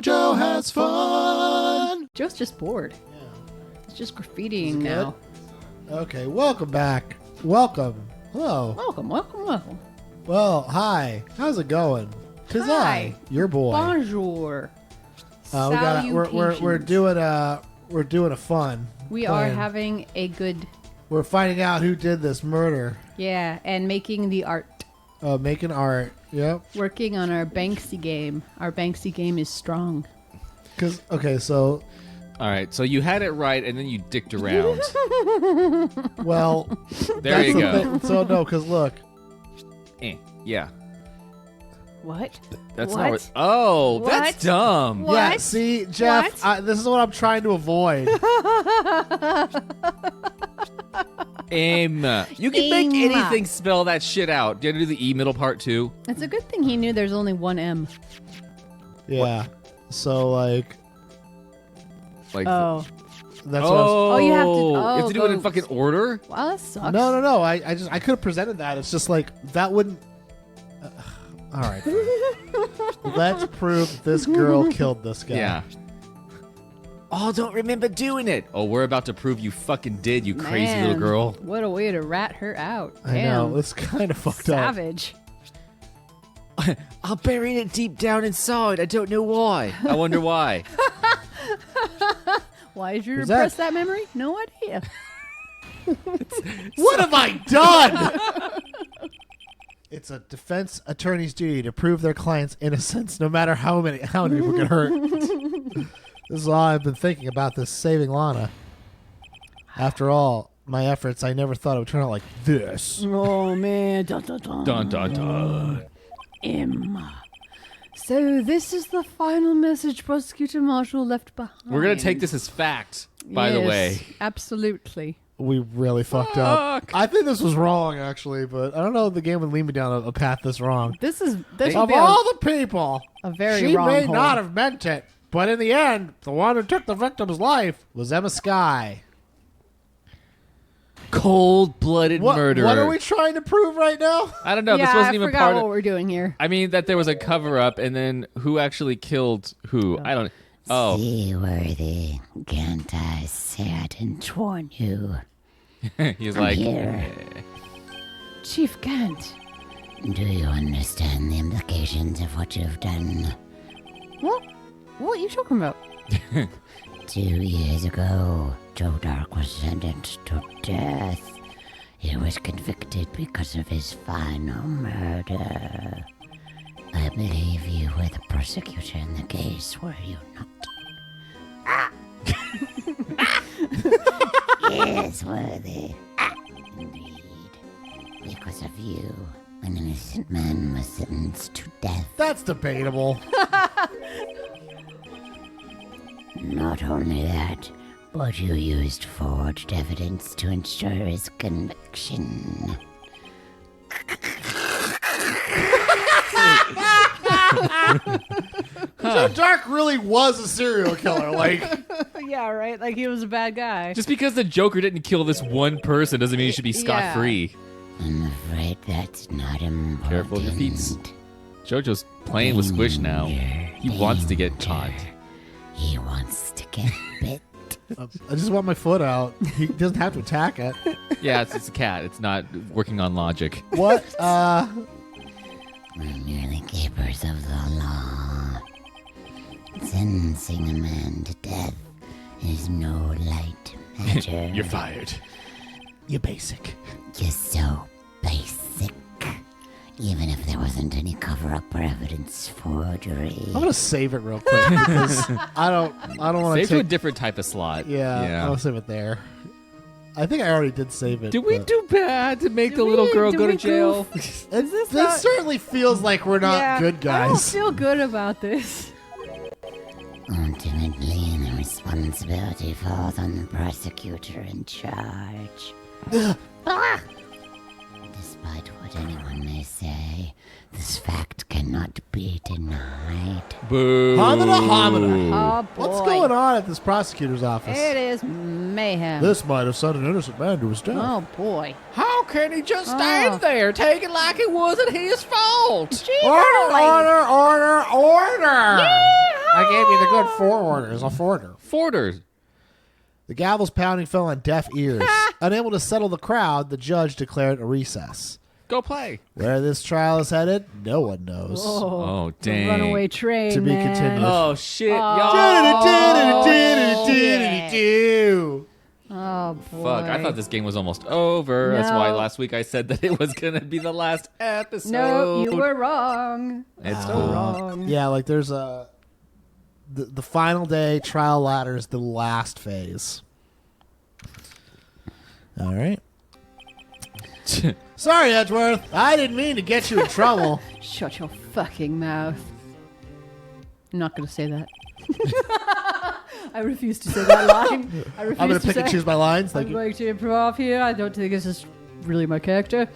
JoJo has fun. Joe's just bored. Yeah. He's just graffitiing now. Okay, welcome back. Welcome. Hello. Welcome. Well, hi. How's it going? 'Tis Hi. I, your boy. Bonjour. We're doing a fun. We plan. are having a good, We're finding out who did this murder. yeah, and making the art. Making art. Yep. Working on our Banksy game. Our Banksy game is strong. So All right, so you had it right, and then you dicked around. well, There you go. thing. So no, because look. Yeah. What? That's What? not what. Oh, What? that's dumb. What? Yeah, see, Jeff, this is what I'm trying to avoid. You can make anything spell that shit out. Do you have to do the E middle part too? It's a good thing he knew there's only one M. Yeah. So like Oh. that's what Oh, you have to- you have to do it in go- fucking order? Wow, that sucks. No. I could have presented that. It's just like that wouldn't. All right. Let's prove this girl killed this guy. Yeah. Oh, don't remember doing it. Oh, we're about to prove you fucking did, you crazy Man, little girl. What a way to rat her out. I Damn. know. It's kind of fucked Savage. I buried it deep down inside. I don't know why. I wonder why. Why did you Who's repress that? that memory? No idea. up. What have I done? It's a defense attorney's duty to prove their client's innocence, no matter how many people get hurt. This is all I've been thinking about this saving Lana. After all my efforts, I never thought it would turn out like this. Oh, man. Dun, dun, dun. Dun, dun, dun. Emma. So this is the final message Prosecutor Marshall left behind. We're going to take this as fact, by the Yes, way. Absolutely. We really fucked up. Fuck. I think this was wrong, actually, but I don't know if the game would lead me down a path this wrong. This would Of be all the people, a very she wrong may hole. not have meant it, but in the end, the one who took the victim's life was Emma Skye. Cold-blooded murderer. What are we trying to prove right now? I don't know. Yeah, this wasn't I even forgot part what of... we're doing here. I mean, that there was a cover-up, and then who actually killed who? I don't... Oh. Seaworthy, can't I sat and warn you? He's like... Here. Chief Gant. Do you understand the implications of what you've done? What? What are you talking about? 2 years ago, Joe Dark was sentenced to death. He was convicted because of his final murder. I believe you were the prosecutor in the case, were you not? Yes, Worthy. Indeed. Because of you, an innocent man was sentenced to death. That's debatable. Not only that, but you used forged evidence to ensure his conviction. So Dark really was a serial killer. Like, Yeah, right? Like he was a bad guy. Just because the Joker didn't kill this one person doesn't mean he should be scot-free. I'm afraid that's not important. Careful of your feet. JoJo's playing with Squish now. He wants to get caught. He wants to get bit. I just want my foot out. He doesn't have to attack it. Yeah, it's a cat. It's not working on logic. What? We're merely keepers of the law. Sentencing a man to death is no light matter. You're fired. You basic. You're so basic. Even if there wasn't any cover-up or evidence forgery. I'm gonna save it real quick because I don't want Save to to a take. different type of slot. Yeah, I'll save it there. I think I already did save it. Did we but- do bad to make the little girl go to jail? This not- certainly feels like we're not Yeah, good I don't guys. feel good about this. Ultimately, the responsibility falls on the prosecutor in charge. Despite what anyone may say, this fact cannot be denied. Boo. Homina. Oh, boy. What's going on at this prosecutor's office? It is mayhem. This might have sent an innocent man to his death. Oh, boy. How can he just Oh. stand there, take it like it wasn't his fault? Order! Yeah, I gave you the good four orders. A forder. Forders. The gavel's pounding fell on deaf ears. Unable to settle the crowd, the judge declared a recess. Go play. Where this trial is headed, no one knows. Oh, The dang. runaway train, To be man. continued. Oh, shit. Oh, boy. Fuck, I thought this game was almost over. That's No. why last week I said that it was going to be the last episode. No, you were wrong. It's So cool. wrong. Yeah, like there's the final day trial ladder is the last phase. All right. Sorry, Edgeworth. I didn't mean to get you in trouble. Shut your fucking mouth. I'm not going to say that. I refuse to say that line. I refuse I'm going to to pick and say- choose my lines. I'm Thank you. going to improv here. I don't think this is really my character.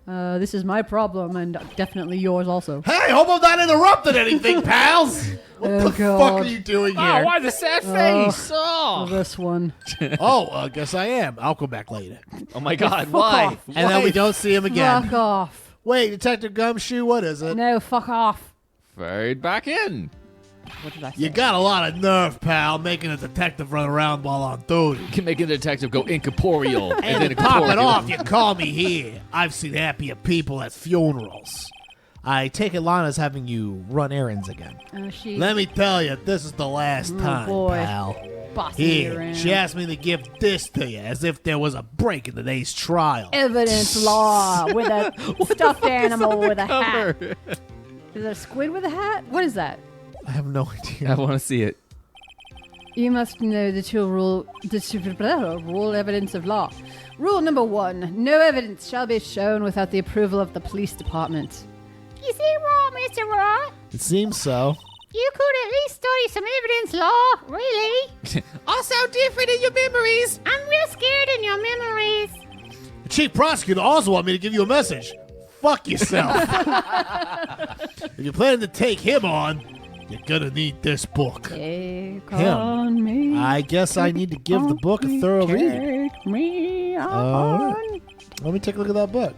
This is my problem, and definitely yours also. Hey, hope I'm not interrupting anything, pals. What Oh, the fuck God. are you doing Oh, here? why the sad face? Oh, Oh, this one. Oh, I guess I am. I'll go back later. oh my God, Fuck why? off. And then we don't see him again. Fuck off. Wait, Detective Gumshoe, what is it? No, fuck off. Fade back in. What did I say? You got a lot of nerve, pal, making a detective run around while on duty. Can make a detective go incorporeal. and then Pop it incorporeal. off, you call me here. I've seen happier people at funerals. I take it Lana's having you run errands again. She Let me tell you, this is the last time, boy. pal. bossing me Here, around. she asked me to give this to you as if there was a break in today's trial. Evidence law with a stuffed animal with a hat. Cover. Is it a squid with a hat? What is that? I have no I idea. want to see it. You must know the two rule evidence of law. Rule number 1: no evidence shall be shown without the approval of the police department. Is it wrong, Mr. Wright? It seems so. You could at least study some evidence law, really. Also different in your memories. I'm real scared in your memories. The chief prosecutor also want me to give you a message. Fuck yourself. If you're planning to take him on, you're gonna need this book. Take Him. on me. I guess I need to give the book a thorough read. Take me All on. right. Let me take a look at that book.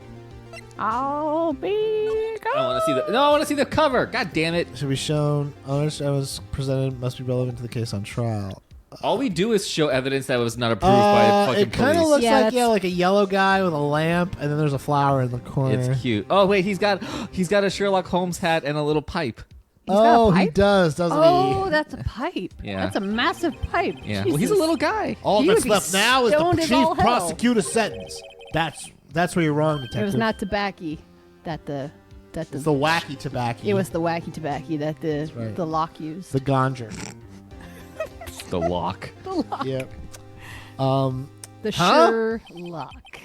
I'll be gone. I want to see the. No, I want to see the cover. God damn it! Should be shown. Honest evidence presented must be relevant to the case on trial. All we do is show evidence that was not approved by fucking it kind of police. looks Yeah, like that's- like a yellow guy with a lamp, and then there's a flower in the corner. It's cute. Oh wait, he's got a Sherlock Holmes hat and a little pipe. got a He pipe? does, doesn't Oh, he? that's a pipe. Yeah. That's a massive pipe. Yeah. Well, he's a Jesus. little guy. All He that's would be left now is stoned the as chief all hell. prosecutor's sentence. That's where you're wrong, detective. It was not tobacco that the It's the wacky tobacco. it was the wacky tobacco that the right. the lock used. the ganja. The lock. Yep. The Huh? Sherlock.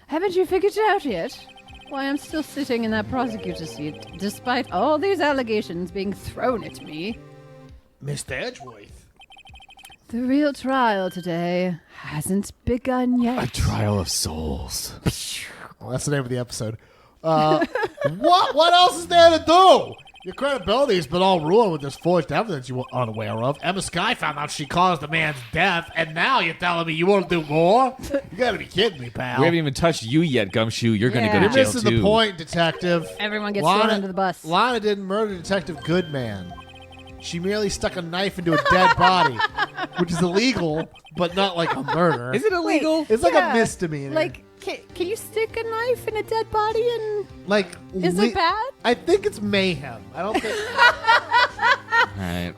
Haven't you figured it out yet? Why I'm still sitting in that prosecutor's seat, despite all these allegations being thrown at me. Mr. Edgeworth. The real trial today hasn't begun yet. Trial of souls. Well, that's the name of the episode. What else is there to do? Your credibility has been all ruined with this forged evidence you were unaware of. Emma Sky found out she caused the man's death, and now you're telling me you want to do more? You gotta be kidding me, pal. We haven't even touched you yet, Gumshoe. You're gonna go Yeah. to You're jail missing too. the point, detective. Everyone gets thrown under the bus. Lana didn't murder Detective Goodman. She merely stuck a knife into a dead body, which is illegal, but not like a murder. Is it illegal? It's like Yeah. a misdemeanor. Like, can you stick a knife in a dead body and like is it bad? I think it's mayhem. I don't think. All right.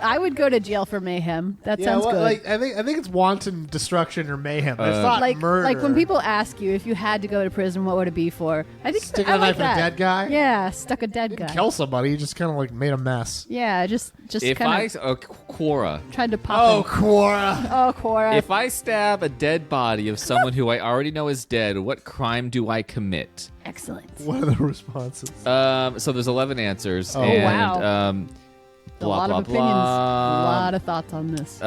I would go to jail for mayhem. That Yeah, sounds good. like I think it's wanton destruction or mayhem. It's not like murder. when people ask you if you had to go to prison, what would it be for? I think Sticking I a knife like in a that. dead guy? Yeah, stuck a dead guy. kill somebody, you just kind of like made a mess. Yeah, just If kind I of Quora, tried to pop Oh, him. Cora. Oh, Cora. if I stab a dead body of someone who I already know is dead, what crime do I commit? Excellent. What are the responses? So there's 11 answers. Oh, and, wow. A Blah, lot blah, of opinions. blah. A lot of thoughts on this.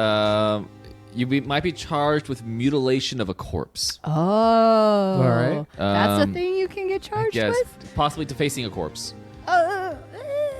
Might be charged with mutilation of a corpse. Oh. All right. That's a thing you can get charged Yes, with? possibly defacing a corpse.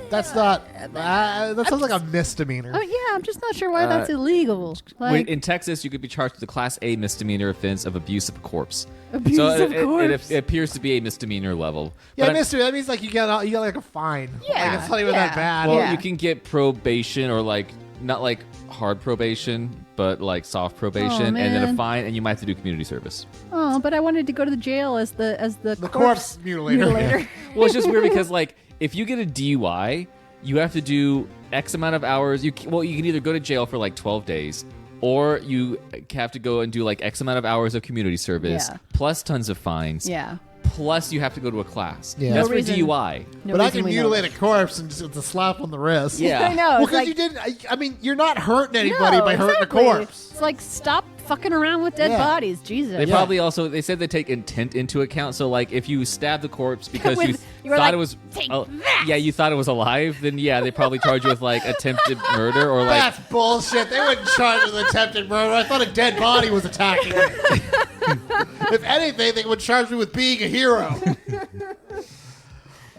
That's not. That sounds like a misdemeanor. Oh, yeah, I'm just not sure why that's illegal. Like, in Texas, you could be charged with a Class A misdemeanor offense of abuse of a corpse. Abuse so of corpse. It appears to be a misdemeanor level. Yeah, But misdemeanor. That means like you got like a fine. Yeah, Like, it's not even that bad. Well, Yeah. you can get probation or like not like hard probation, but like soft probation, and then a man. fine, and you might have to do community service. oh, but I wanted to go to the jail as the corpse mutilator. Well, it's just weird because like if you get a DUI, you have to do X amount of hours. You can either go to jail for like 12 days, or you have to go and do like X amount of hours of community service, Yeah. plus tons of fines. Yeah. Plus, you have to go to a class. Yeah. That's No for reason. DUI. No But I reason can we know mutilate this. a corpse and just with a slap on the wrist. Yeah. I know. Well, it's because like, you didn't. I mean, you're not hurting anybody no, by hurting exactly. a corpse. It's like, stop fucking around with dead Yeah. bodies. Jesus. They probably also they said they take intent into account. So like if you stab the corpse because you You were thought like, it was "Take oh, that!" yeah, you thought it was alive, then yeah, they probably charge you with like attempted murder or like That's bullshit. They wouldn't charge with attempted murder. I thought a dead body was attacking me. If anything, they would charge me with being a hero.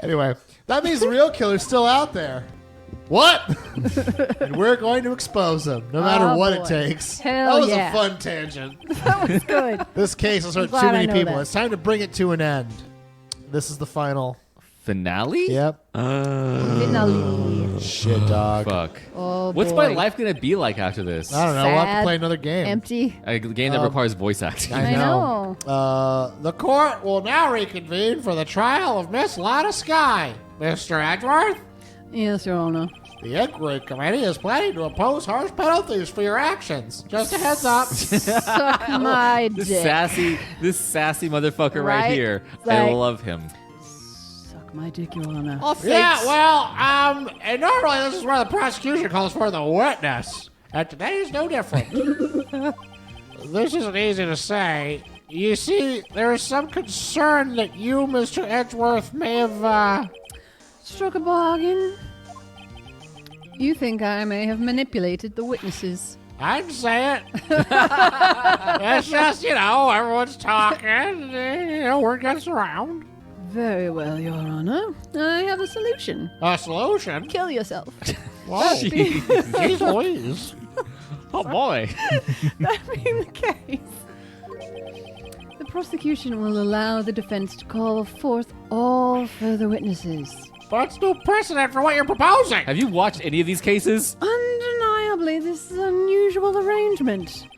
Anyway, that means the real killer's still out there. What? And we're going to expose him, no matter Oh, what boy. it takes. Hell that was yeah. a fun tangent. That was good. This case has hurt glad too I many know people. that. It's time to bring it to an end. This is the final. finale. Yep. Finale. Shit, dog. Fuck. Oh, What's boy. my life gonna be like after this? I don't know. We'll have to Sad. play another game. Empty. A game that requires voice acting. I know. The court will now reconvene for the trial of Miss Lotta Sky. Mr. Edgeworth, Yes, Your Honor. the inquiry committee is planning to impose harsh penalties for your actions. Just a heads up. Suck my This dick. sassy motherfucker right, Right? here. Like- I love him. Suck my dick, Your Honor. Yeah, well, and normally this is where the prosecution calls for the witness. And today is no different. This isn't easy to say. You see, there is some concern that you, Mr. Edgeworth, may have, Struck a bargain. You think I may have manipulated the witnesses. I'd say it. It's just, everyone's talking, word gets around. Very well, Your Honor. I have a solution. A solution? Kill yourself. Whoa. Jeez. Jeez Louise. Oh boy. That being the case, the prosecution will allow the defense to call forth all further witnesses. That's no precedent for what you're proposing. Have you watched any of these cases? Undeniably, this is an unusual arrangement,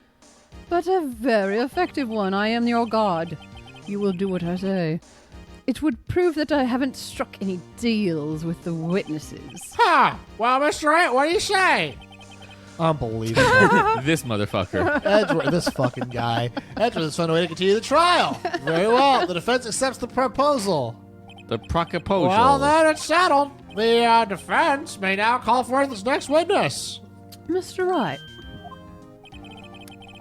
but a very effective one. I am your god. You will do what I say. It would prove that I haven't struck any deals with the witnesses. Huh. Well, Mr. Wright, what do you say? Unbelievable. This motherfucker. Edgeworth, this fucking guy. Edgeworth has found a way to continue the trial. Very well. The defense accepts the proposal. The proposal. Well, then it's settled. The defense may now call forth its next witness. Mr. Wright,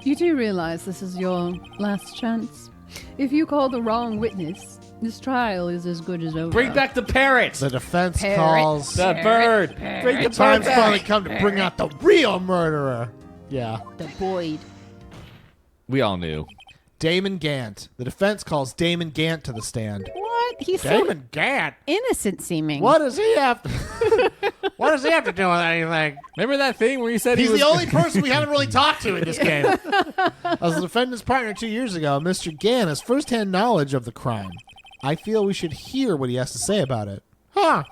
you do realize this is your last chance? If you call the wrong witness, this trial is as good as over. Bring back the parrot. The defense Parrot. calls. The bird. Bring the The time's bird finally back. come to bring out the real murderer. Yeah. the Boyd. We all knew. Damon Gant. The defense calls Damon Gant to the stand. What? He's so Damon Gant? innocent seeming. What does he have to What does he have to do with anything? Remember that thing where you said He's he was the only person we haven't really talked to in this game. As the defendant's partner 2 years ago, Mr. Gant has firsthand knowledge of the crime. I feel we should hear what he has to say about it. Huh.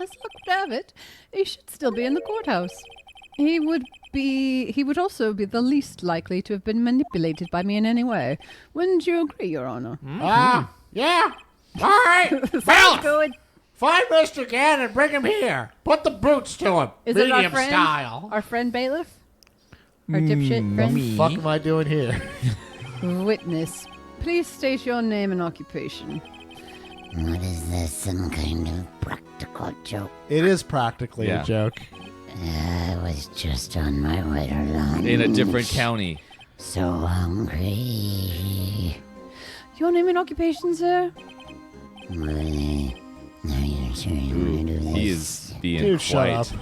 As luck would have it, he should still be in the courthouse. He would also be the least likely to have been manipulated by me in any way. Wouldn't you agree, Your Honor? Yeah. All right. Bailiff, Good. find Mr. Gant and bring him here. Put the boots to him. Is it our Medium friend? style. Our friend bailiff? Our dipshit friend? What the fuck am I doing here? Witness, please state your name and occupation. What is this, some kind of practical joke? It is practically Yeah. a joke. I was just on my way to lunch. in a different county. So hungry. Your name and occupation, sir? Really? Are you sure you want to do this? He is being Dude, shut quiet. up.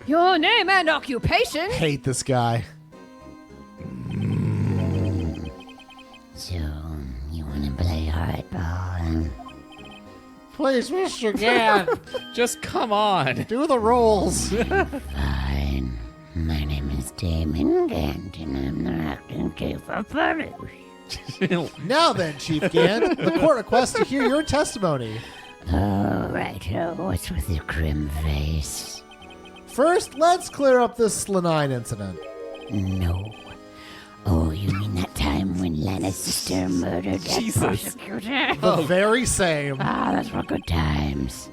Your name and occupation? Hate this guy. So, you want to play hardball? And Please, Mr. Gant, Just come on. do the rolls. fine. My name is Damon Gant, and I'm the acting chief of police. Now then, Chief Gant, the court requests to hear your testimony. Oh, righto. What's with your grim face? First, let's clear up this Slanine incident. No. Oh, you mean that time when Lannister murdered that Jesus. prosecutor? The very same. Ah, those were good times.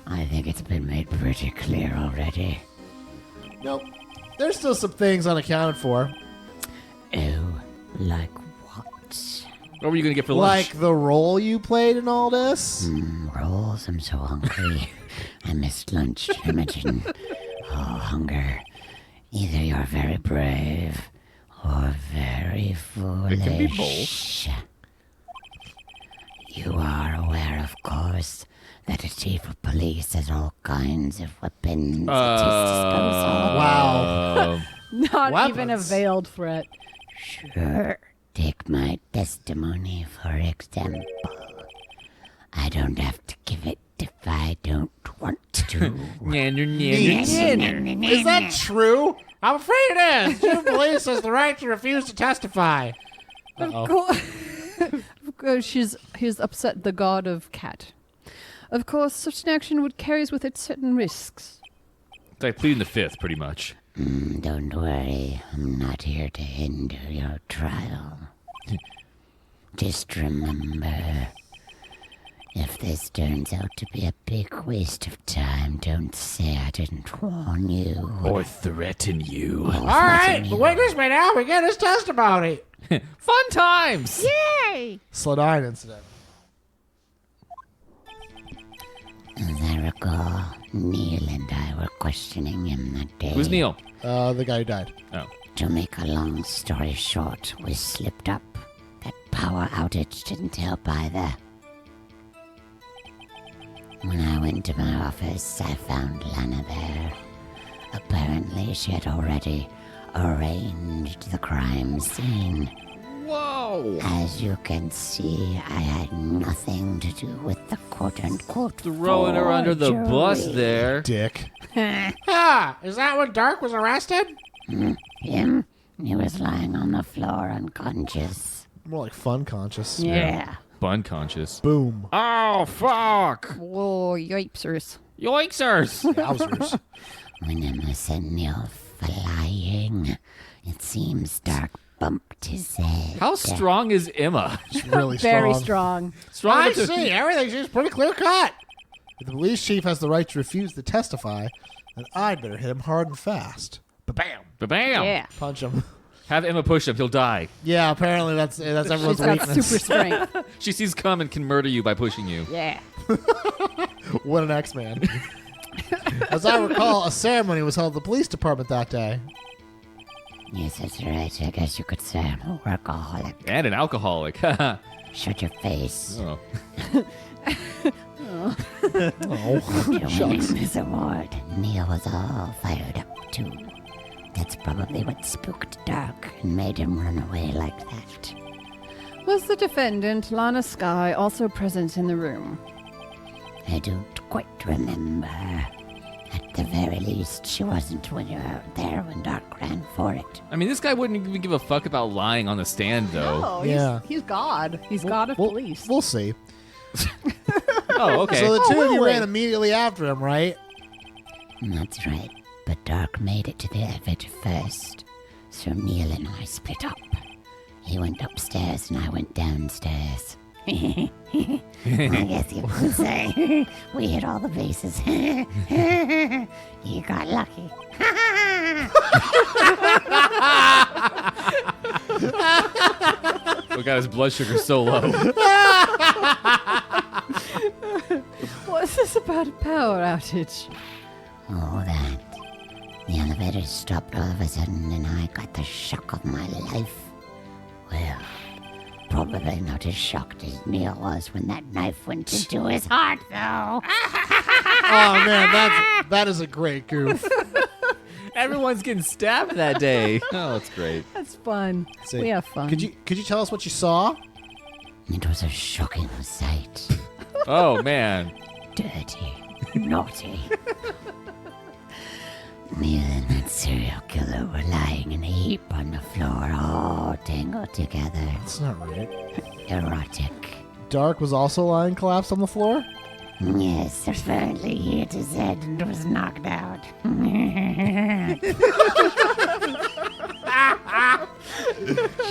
I think it's been made pretty clear already. Nope. There's still some things unaccounted for. Oh, like what? What were you gonna get for lunch? Like the role you played in all this? Rolls, I'm so hungry. I missed lunch, imagine. Oh, hunger. Either you're very brave or very foolish. It can be both. You are aware, of course, that a chief of police has all kinds of weapons at his disposal. Wow. Not even a Weapons. veiled threat. Sure. Take my testimony, for example. I don't have to give it if I don't want to. Is that true? I'm afraid it is. Chief of Police has the right to refuse to testify. Of course, he's upset the god of cat. Of course, such an action would carries with it certain risks. It's like pleading the fifth, pretty much. Don't worry, I'm not here to hinder your trial. Just remember, if this turns out to be a big waste of time, don't say I didn't warn you. Or threaten you. All right, the witness may now begin his testimony. Fun times! Slanine incident. As I recall, Neil and I were questioning him that day. Who's Neil? The guy who died. Oh. To make a long story short, we slipped up. That power outage didn't help either. When I went to my office, I found Lana there. Apparently, she had already arranged the crime scene. Whoa! As you can see, I had nothing to do with the quote-unquote Throwing her under the bus forgery. there. Dick. Ah, is that when Dark was arrested? Him? He was lying on the floor unconscious. More like fun conscious. Yeah. Bun conscious. Boom. Oh, fuck! Whoa, yipesers. Yoiksers! Wowzers. When Emma sent Neil flying, it seems Dark bumped his head. How strong is Emma? It's really strong. Very strong. Strong I enough to- see. Everything seems pretty clear cut. If the police chief has the right to refuse to testify, then I'd better hit him hard and fast. Ba-bam. Ba-bam! Yeah. Punch him. Have Emma push him, he'll die. Yeah, apparently that's everyone's She's got weakness. super strength. She sees come and can murder you by pushing you. Yeah. What an X-Man. As I recall, a ceremony was held at the police department that day. Yes, that's right. I guess you could say I'm a workaholic. And an alcoholic. oh. Shut your face. Oh, After winning this award, Neil was all fired up too. That's probably what spooked Dark and made him run away like that. Was the defendant, Lana Skye, also present in the room? I don't quite remember. At the very least, she wasn't when you were there when Dark ran for it. I mean, this guy wouldn't even give a fuck about lying on the stand, though. Oh, Yeah. he's God. He's God of police. We'll see. Oh, okay. So the two of you really? ran immediately after him, right? That's right. But Dark made it to the elevator first. So Neil and I split up. He went upstairs and I went downstairs. I guess you could say we hit all the bases. You got lucky. We got his blood sugar so low. What's this about a power outage? Oh, that. The elevator stopped all of a sudden and I got the shock of my life. Well, probably not as shocked as Neil was when that knife went into his heart, though. Oh man, that is a great goof. Everyone's getting stabbed that day. Oh, that's great. That's fun. See, We have fun. Could you tell us what you saw? It was a shocking sight. Oh, man. Dirty, naughty. Me and that serial killer were lying in a heap on the floor, all tangled together. That's not right. Erotic. Dark was also lying collapsed on the floor? Yes, apparently he hit his head and was knocked out.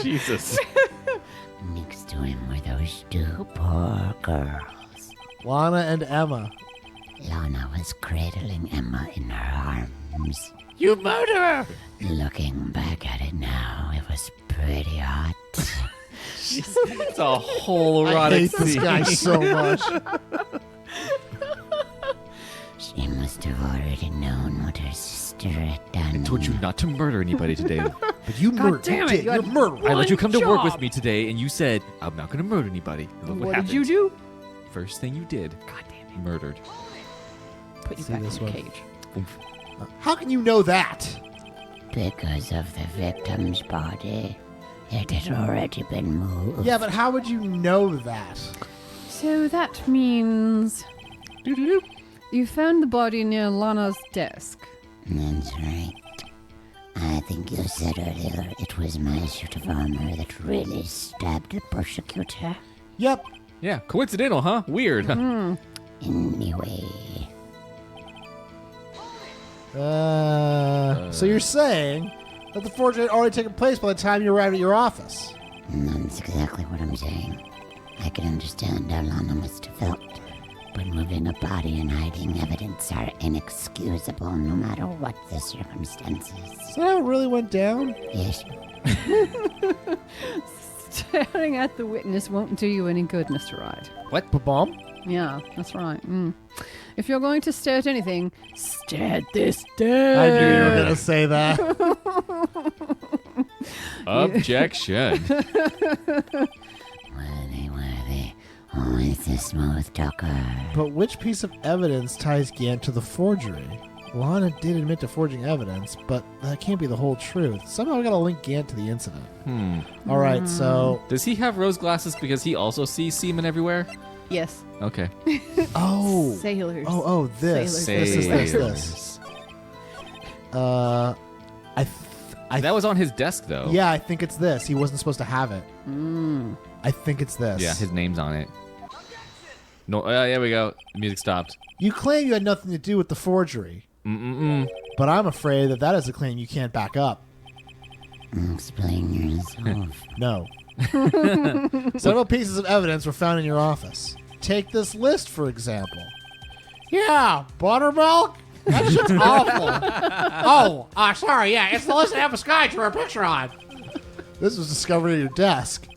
Jesus. Next to him were those two poor girls. Lana and Emma. Lana was cradling Emma in her arms. You murderer! Looking back at it now, it was pretty hot. It's a whole I erotic hate this scene. guy so much. She must have already known what her sister had done. I told you not to murder anybody today. But you murdered. damn You it, did. you You're had murderer. I let you come to work with job. me today, and you said, I'm not going to murder anybody. And look What happened. did you do? First thing you did, God damn it. murdered. Put you See back this in the one? cage. How can you know that? Because of the victim's body. It had already been moved. Yeah, but how would you know that? So that means you found the body near Lana's desk. That's right. I think you said earlier it was my suit of armor that really stabbed the persecutor. Yep. Yeah, coincidental, huh? Weird. Huh? Anyway, So you're saying that the forgery had already taken place by the time you arrived at your office? that's exactly what I'm saying. I can understand how Lana must have felt. But moving a body and hiding evidence are inexcusable no matter what the circumstances. So that really went down? Yes, Staring at the witness won't do you any good, Mr. Wright. What? Ba-bomb? Yeah, that's right. If you're going to stare at anything, stare at this dead. I knew you were going to say that. Objection. worthy. Always the smooth talker. But which piece of evidence ties Gant to the forgery? Lana did admit to forging evidence, but that can't be the whole truth. Somehow we got to link Gant to the incident. All right, so... Does he have rose glasses because he also sees semen everywhere? Yes. Okay. Oh. Sailors. Oh, this. Sailors. This. That was on his desk, though. Yeah, I think it's this. He wasn't supposed to have it. I think it's this. Yeah, his name's on it. No, there we go. The music stopped. You claim you had nothing to do with the forgery, but I'm afraid that is a claim you can't back up. Explain yourself. No. Several pieces of evidence were found in your office. Take this list, for example. Yeah, buttermilk? That shit's awful. Sorry, yeah, it's the list I have a sky to her picture on. This was discovered at your desk.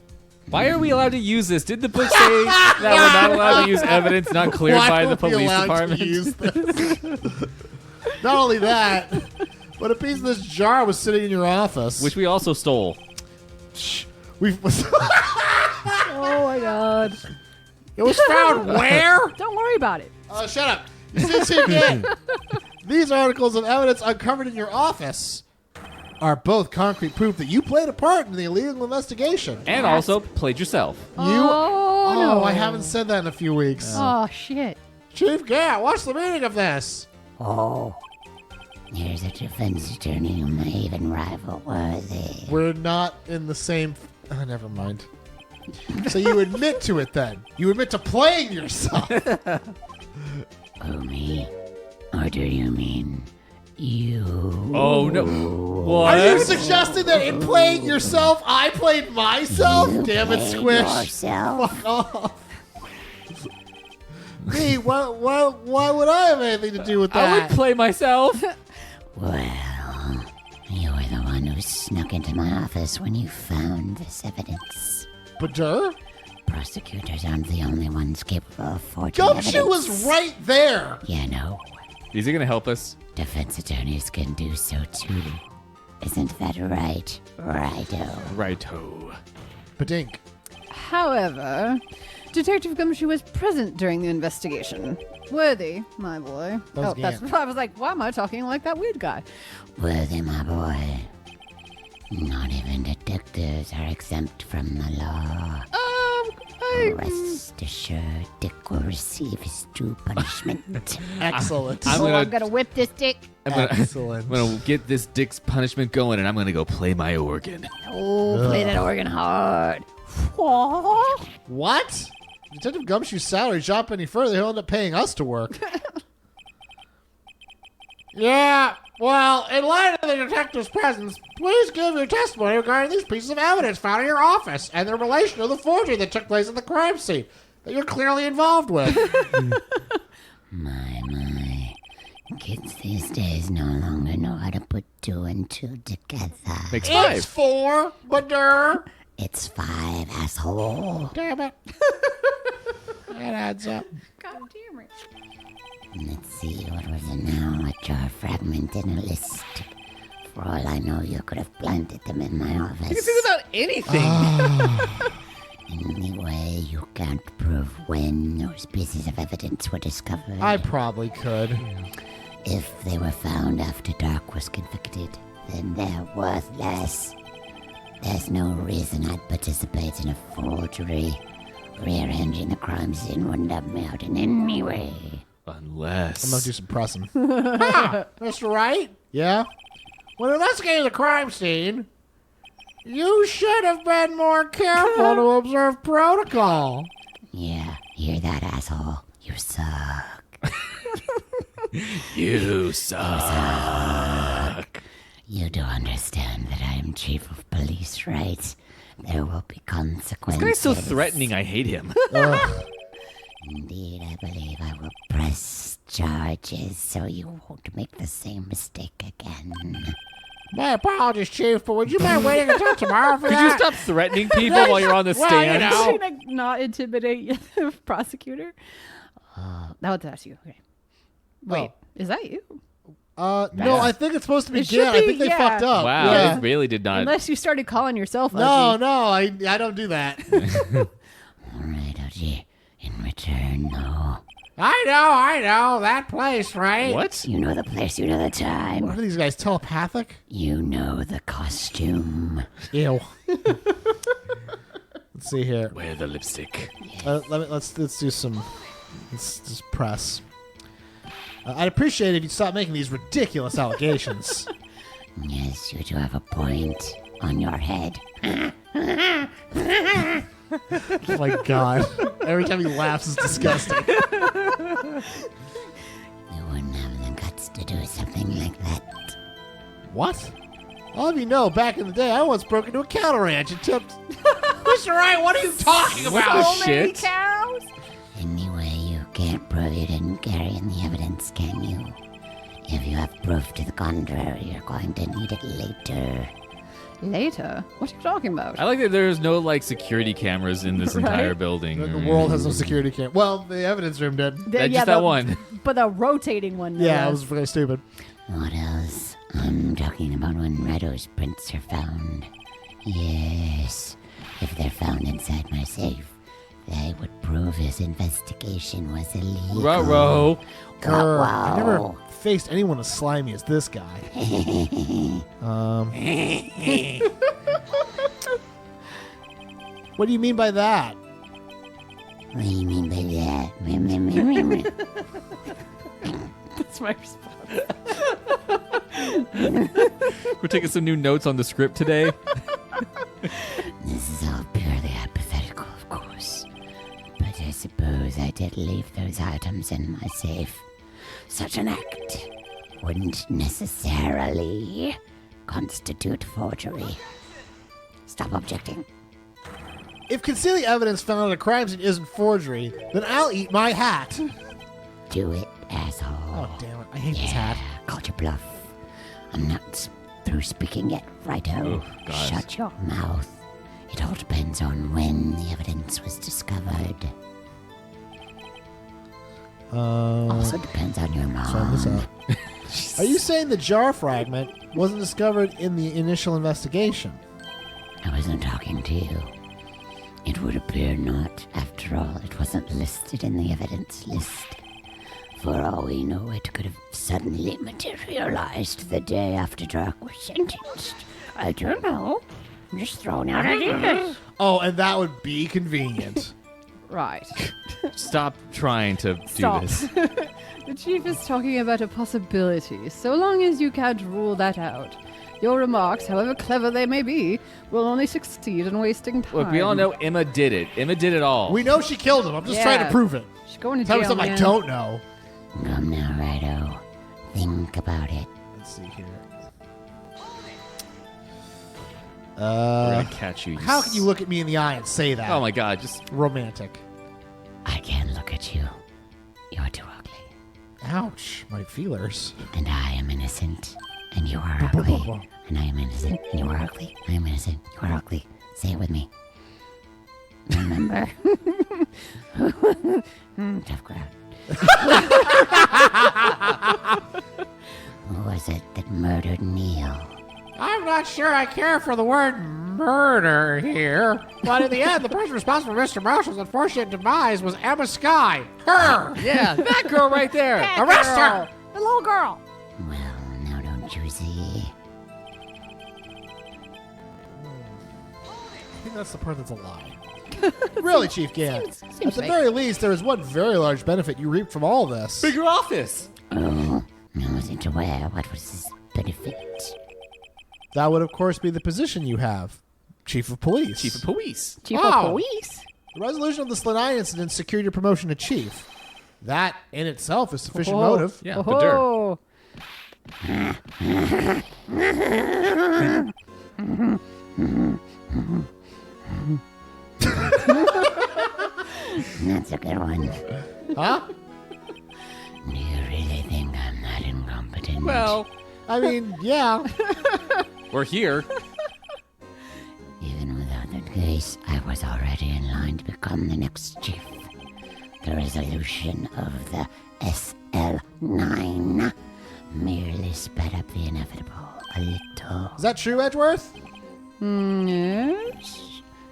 Why are we allowed to use this? Did the book say that we're not allowed to use evidence not cleared Why by the weren't we police allowed department? to use this? Not only that, but a piece of this jar was sitting in your office. Which we also stole. We've Oh my God. It was found where? Don't worry about it. shut up. You see again. These articles of evidence uncovered in your office are both concrete proof that you played a part in the illegal investigation. And also played yourself. Oh, no. I haven't said that in a few weeks. Oh, shit. Chief Gant, what's the meaning of this? Oh, here's a defense attorney who may even rival Worthy. We're not in the same... never mind. So you admit to it then. You admit to playing yourself. Oh, me? Or do you mean you? Oh, no. What? Are you suggesting that in playing yourself, I played myself? You Damn it, played Squish. yourself? Fuck off. Me, why would I have anything to do with I that? would play myself. Well, you were the one who snuck into my office when you found this evidence. Badur? Prosecutors aren't the only ones capable of forging Gumshoe evidence. was right there. You know, Is he going to help us? defense attorneys can do so too. Isn't that right, Righto? Righto. Badink. However, Detective Gumshoe was present during the investigation. Worthy, my boy. That was That's Gant. I was like, why am I talking like that weird guy? Worthy, my boy. Not even detectives are exempt from the law. Rest assured, Dick will receive his due punishment. Excellent. I'm gonna whip this dick. Excellent. I'm gonna get this Dick's punishment going, and I'm gonna go play my organ. Oh, play that organ hard. What? Detective Gumshoe's salary drop any further, he'll end up paying us to work. Yeah, well, in light of the detective's presence, please give your testimony regarding these pieces of evidence found in your office and their relation to the forgery that took place at the crime scene that you're clearly involved with. My. Kids these days no longer know how to put 2 and 2 together. Makes It's 5. 4, but It's 5, asshole. damn it. That adds up. God damn it. Let's see, what was it now? A jar fragment in a list. For all I know, you could have planted them in my office. You can think about anything. Anyway, you can't prove when those pieces of evidence were discovered. I probably could. If they were found after Dark was convicted, then they're worthless. There's no reason I'd participate in a forgery. Rearranging the crime scene wouldn't help me out in any way. Unless. I'm gonna do some pressing. Mr. Wright, Yeah? when investigating the crime scene, you should have been more careful to observe protocol. Yeah, hear that, asshole? You suck. You suck. You do understand that I am chief of police, right? There will be consequences. This guy's so threatening, I hate him. Indeed, I believe I will press charges so you won't make the same mistake again. My apologies, Chief, but would you mind waiting until tomorrow for Could that? you stop threatening people while you're on the Well, stand? you know. Trying to not intimidate the prosecutor. That's you. Okay. Wait, is that you? No, I think it's supposed to be It should Gant. I be, think they yeah. fucked up. Wow, Yeah. they really did not. Unless you started calling yourself No, Uggy. I don't do that. All right, OG. In return, though, I know, that place, right? What? you know the place, you know the time, What are these guys, telepathic? you know the costume. Ew. Let's see here. Wear the lipstick. Let's do some. Let's just press. I'd appreciate it if you stop making these ridiculous allegations. Yes, you do have a point on your head. Oh my god! Every time he laughs, it's disgusting. You wouldn't have the guts to do something like that. What? All of you know, back in the day, I once broke into a cattle ranch and tipped. Mr. Wright, what are you talking What about? the shit? cows? Anyway, you can't prove you didn't carry in the evidence, can you? If you have proof to the contrary, you're going to need it later. Later? What are you talking about? I like that there's no like security cameras in this Right? entire building. The world has no security cam. Well, the evidence room did. Just that one. But the rotating one. Yeah, no it was really stupid. What else? I'm talking about when Redo's prints are found. Yes, if they're found inside my safe, they would prove his investigation was illegal. Ruh-roh. Grr, I never Wow. faced anyone as slimy as this guy. What do you mean by that? What do you mean by that? That's my response. We're taking some new notes on the script today. This is all purely hypothetical, of course. But I suppose I did leave those items in my safe. Such an act wouldn't necessarily constitute forgery. Stop objecting. If concealing evidence found at a crime scene isn't forgery, then I'll eat my hat. Do it, asshole. Oh, damn it. I hate this hat. Called your bluff. I'm not through speaking yet, righto. Oh, God. Shut your mouth. It all depends on when the evidence was discovered. Also depends on your Sign this mom. up. Are you saying the jar fragment wasn't discovered in the initial investigation? I wasn't talking to you. It would appear not. After all, it wasn't listed in the evidence list. For all we know, it could have suddenly materialized the day after Dark was sentenced. I don't know. I'm just throwing out ideas. Oh, and that would be convenient. Right. Stop trying to Stop. do this. The chief is talking about a possibility. So long as you can't rule that out, your remarks, however clever they may be, will only succeed in wasting time. Look, we all know Emma did it. Emma did it all. We know she killed him. I'm just trying to prove it. She's going to Tell me jail, something I man. don't know. Come now, Righto. Think about it. Let's see here. We're gonna catch you. How can you look at me in the eye and say that? Oh my God! Just Romantic. I can't look at you. You're too ugly. Ouch, my feelers. And I am innocent. And you are ugly. And I am innocent. And you are ugly. I am innocent. You are ugly. Say it with me. Remember? Tough crowd. Who was it that murdered Neil? I'm not sure I care for the word murder here, but in the end, the person responsible for Mr. Marshall's unfortunate demise was Emma Skye. Her! yeah, that girl right there. Arrest her! The little girl. Well, now don't you see? I think that's the part that's a lie. Really, Chief Gant. At the very least, there is one very large benefit you reap from all this. Bigger office. Oh, I wasn't aware. What was this benefit? That would, of course, be the position you have. Chief of Police. Chief of Police. Chief Oh. of police? The resolution of the Slanai incident secured your promotion to Chief. That, in itself, is sufficient Oh. motive. Yeah, the dirt. Oh. That's a good one. Huh? Do you really think I'm that incompetent? Well, I mean, yeah. we're here. Even without that case, I was already in line to become the next chief. The resolution of the SL9 merely sped up the inevitable a little. Is that true, Edgeworth? Yes.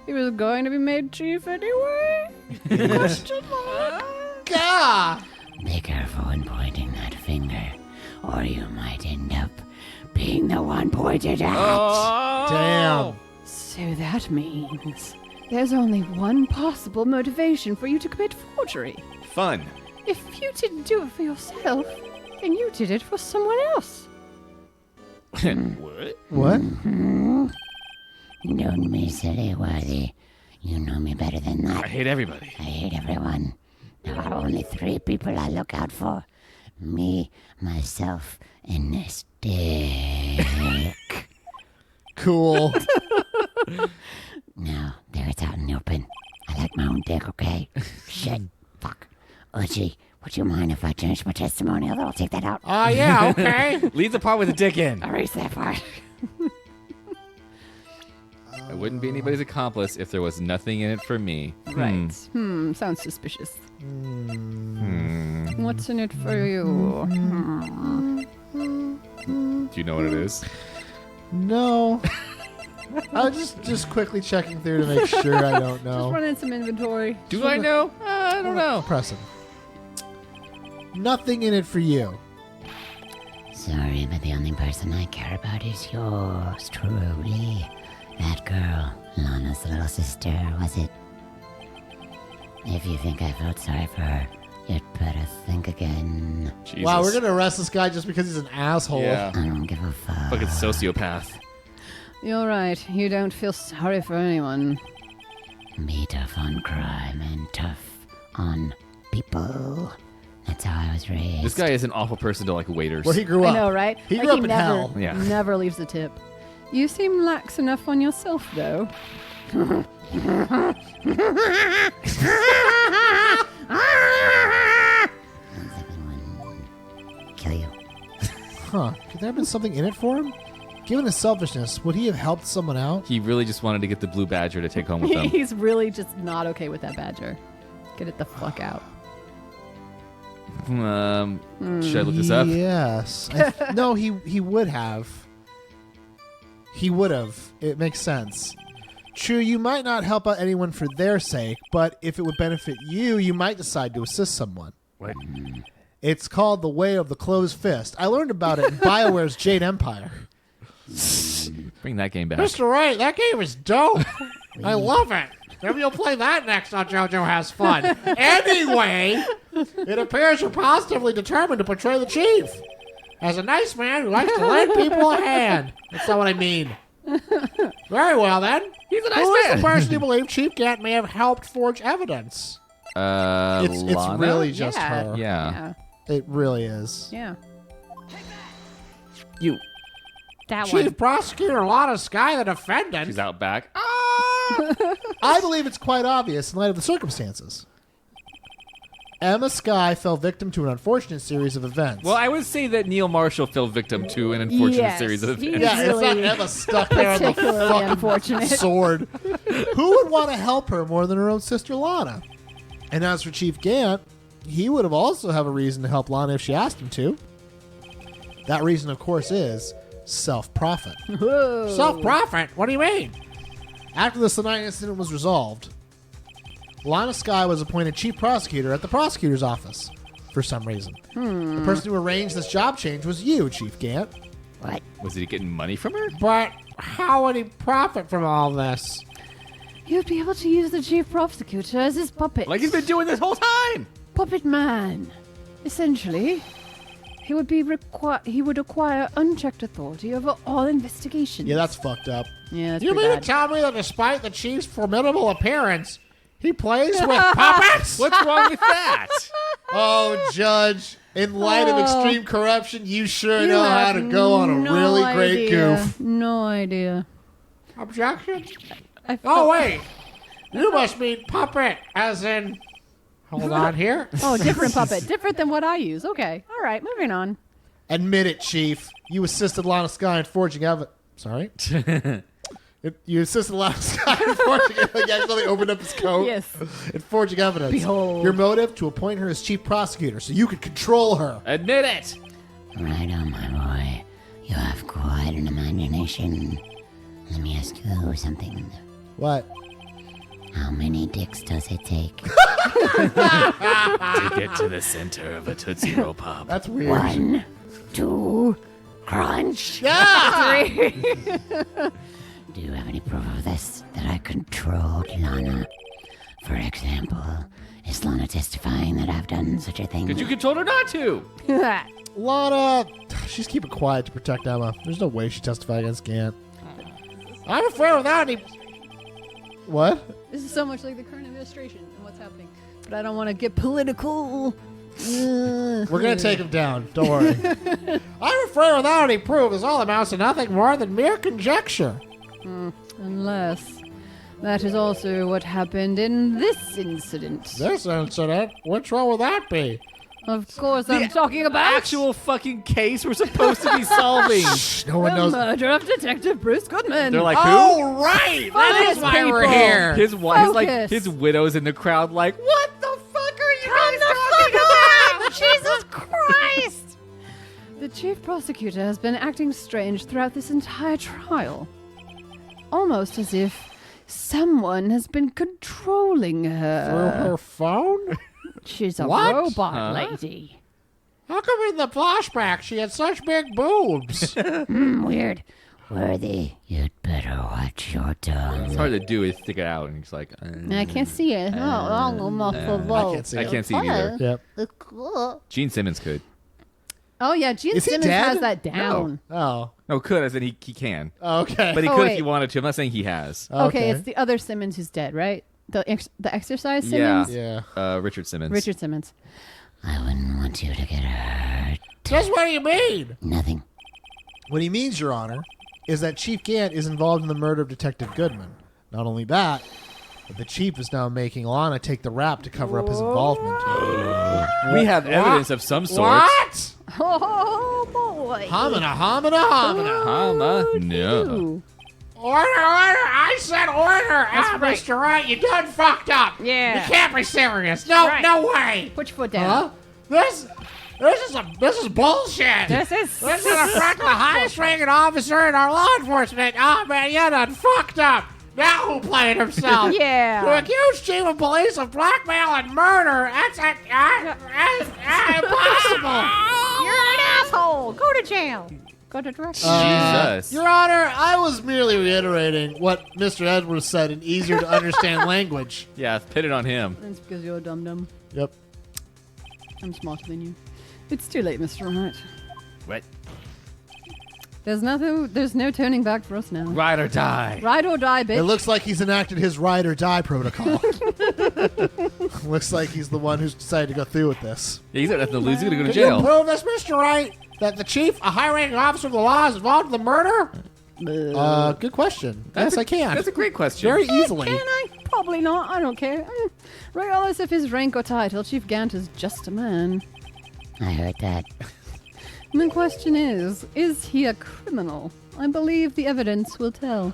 He was going to be made chief anyway? Question mark. Gah! Be careful when pointing that finger, or you might end up being the one pointed at. Oh, Damn. So that means there's only one possible motivation for you to commit forgery. fun. If you didn't do it for yourself, then you did it for someone else. What? What? Don't be silly, Worthy. You know me better than that. I hate everybody. I hate everyone. There are only 3 people I look out for. Me, myself, and this dick. Cool. Now, there it's out in the open. I like my own dick, okay? Shit. Fuck. Uchi, would you mind if I change my testimonial? I'll take that out. Yeah, okay. Leave the part with the dick in. Erase that part. I wouldn't be anybody's accomplice if there was nothing in it for me. Right. Sounds suspicious. What's in it for you? Do you know what it is? No. I was just quickly checking through to make sure I don't Just know. running some inventory. Do I know? I don't know. Pressing. Nothing in it for you. Sorry, but the only person I care about is yours, truly. That girl, Lana's little sister, was it? If you think I felt sorry for her, you'd better think again. Jesus. Wow, we're gonna arrest this guy just because he's an asshole. Yeah. I don't give a fuck. Fucking sociopath. You're right. You don't feel sorry for anyone. Be tough on crime and tough on people. That's how I was raised. This guy is an awful person to like waiters. Where he grew up. I know, right? He Like grew up in never, hell. Yeah. Never leaves a tip. You seem lax enough on yourself, though. Kill you. Huh. Could there have been something in it for him? Given his selfishness, would he have helped someone out? He really just wanted to get the blue badger to take home with him. He's really just not okay with that badger. Get it the fuck out. Should I look this up? Yes. No, he would have. He would have. It makes sense. True, you might not help out anyone for their sake, but if it would benefit you, you might decide to assist someone. What? It's called the Way of the Closed Fist. I learned about it in BioWare's Jade Empire. Bring that game back. Mr. Wright, that game is dope. I love it. Maybe you'll play that next on JoJo Has Fun. Anyway, it appears you're positively determined to portray the chief as a nice man who likes to lend people a hand. That's not what I mean. Very well, then. He's a nice Who is man. the person you believe Chief Gant may have helped forge evidence? It's Lana? really just Yeah. her. Yeah. It really is. Yeah. You. That Chief one. Prosecutor Lana Sky, the defendant. She's out back. I believe it's quite obvious in light of the circumstances. Emma Sky fell victim to an unfortunate series of events. Well, I would say that Neil Marshall fell victim to an unfortunate Yes, series of he- events. yeah, it's not really Emma stuck there on the particularly fucking unfortunate. sword. Who would want to help her more than her own sister Lana? And as for Chief Gant, he would have also have a reason to help Lana if she asked him to. That reason, of course, is self-profit. Whoa. Self-profit? What do you mean? After the Sinai incident was resolved, Lana Sky was appointed chief prosecutor at the prosecutor's office for some reason. The person who arranged this job change was you, Chief Gant. What? Was he getting money from her? But how would he profit from all this? You'd be able to use the chief prosecutor as his puppet. Like he's been doing this whole time. Puppet man. Essentially, he would acquire unchecked authority over all investigations. Yeah, that's fucked up. Yeah, that's You pretty mean to bad. tell me that despite the chief's formidable appearance, he plays with puppets? What's wrong with that? Oh, Judge, in light of Oh. extreme corruption, you sure You know how have to go on a no really great idea. goof. No idea. Objection? I Oh, felt- wait. You must mean puppet, as in... Hold on here. Oh, different puppet. Different than what I use. Okay. All right, moving on. Admit it, Chief. You assisted Lana Sky in forging evidence. Sorry? You assisted Lana Sky in forging evidence. He actually opened up his coat. Yes. In forging evidence. Behold. Your motive to appoint her as chief prosecutor so you could control her. Admit it. Right on, my boy. You have quite an imagination. Let me ask you something. What? How many dicks does it take? To get to the center of a Tootsie Roll Pop. That's weird. 1, 2, crunch. Yeah! Do you have any proof of this? That I controlled Lana? For example, is Lana testifying that I've done such a thing? Because you controlled her not to. Lana, she's keeping quiet to protect Emma. There's no way she testified against Gant. I'm afraid without any... What? This is so much like the current administration and what's happening. But I don't want to get political. We're going to take him down. Don't worry. I'm afraid without any proof, this all amounts to nothing more than mere conjecture. Unless that is also what happened in this incident. This incident? Which one will that be? Of course, I'm talking about Actual fucking case we're supposed to be solving. No one the knows. murder of Detective Bruce Goodman. They're like, who? Oh, right! That is Focus, why we're people. here. His wife, like Focus. his widow's in the crowd, like, what the fuck are you guys talking about? Jesus Christ! The chief prosecutor has been acting strange throughout this entire trial. Almost as if someone has been controlling Through her. her phone? She's a What? robot Huh? lady. How come in the flashback she had such big boobs? Weird. Worthy, you'd better watch your tongue. It's hard to do is stick it out, and he's like, I can't see it. I can't see I it. can't see it either. Yep. Gene Simmons could. Oh yeah, Gene Is he Simmons dead? has that down. Oh. No, could, as in he can. Okay. But he Oh, could if wait. he wanted to. I'm not saying he has. Okay, it's the other Simmons who's dead, right? The exercise Yeah. Simmons. Yeah. Richard Simmons. Richard Simmons. I wouldn't want you to get hurt. Just what do you mean? Nothing. What he means, Your Honor, is that Chief Gant is involved in the murder of Detective Goodman. Not only that, but the Chief is now making Lana take the rap to cover up his involvement. We have evidence of some sort. What? Oh boy. Homina, homina, homina. Hama? No. Ooh. Order, order! I said order! Ah, right. Mr. Wright, you done fucked up! Yeah. You can't be serious! No, Right. no way! Put your foot Huh? down. This is bullshit! This is This is affect the highest ranking officer in our law enforcement! Oh man, you done fucked up! Now who played himself? Yeah. To accuse chief of police of blackmail and murder, that's impossible! You're an asshole. Go to jail. Got it right. Jesus. Your Honor, I was merely reiterating what Mr. Edwards said in easier to understand language. Yeah, pit it on him. That's because you're a dum-dum. Yep. I'm smarter than you. It's too late, Mr. Wright. What? There's no turning back for us now. Ride or die. Ride or die, bitch. It looks like he's enacted his ride or die protocol. Looks like he's the one who's decided to go through with this. Yeah, he's got nothing to lose. He's gonna go to Can you jail. prove this, Mr. Wright? That the chief, a high-ranking officer of the law, is involved in the murder? Good question. Yes, I can. That's a great question. Very easily. Can I? Probably not. I don't care. Regardless of his rank or title, Chief Gant is just a man. I heard that. And the question is he a criminal? I believe the evidence will tell.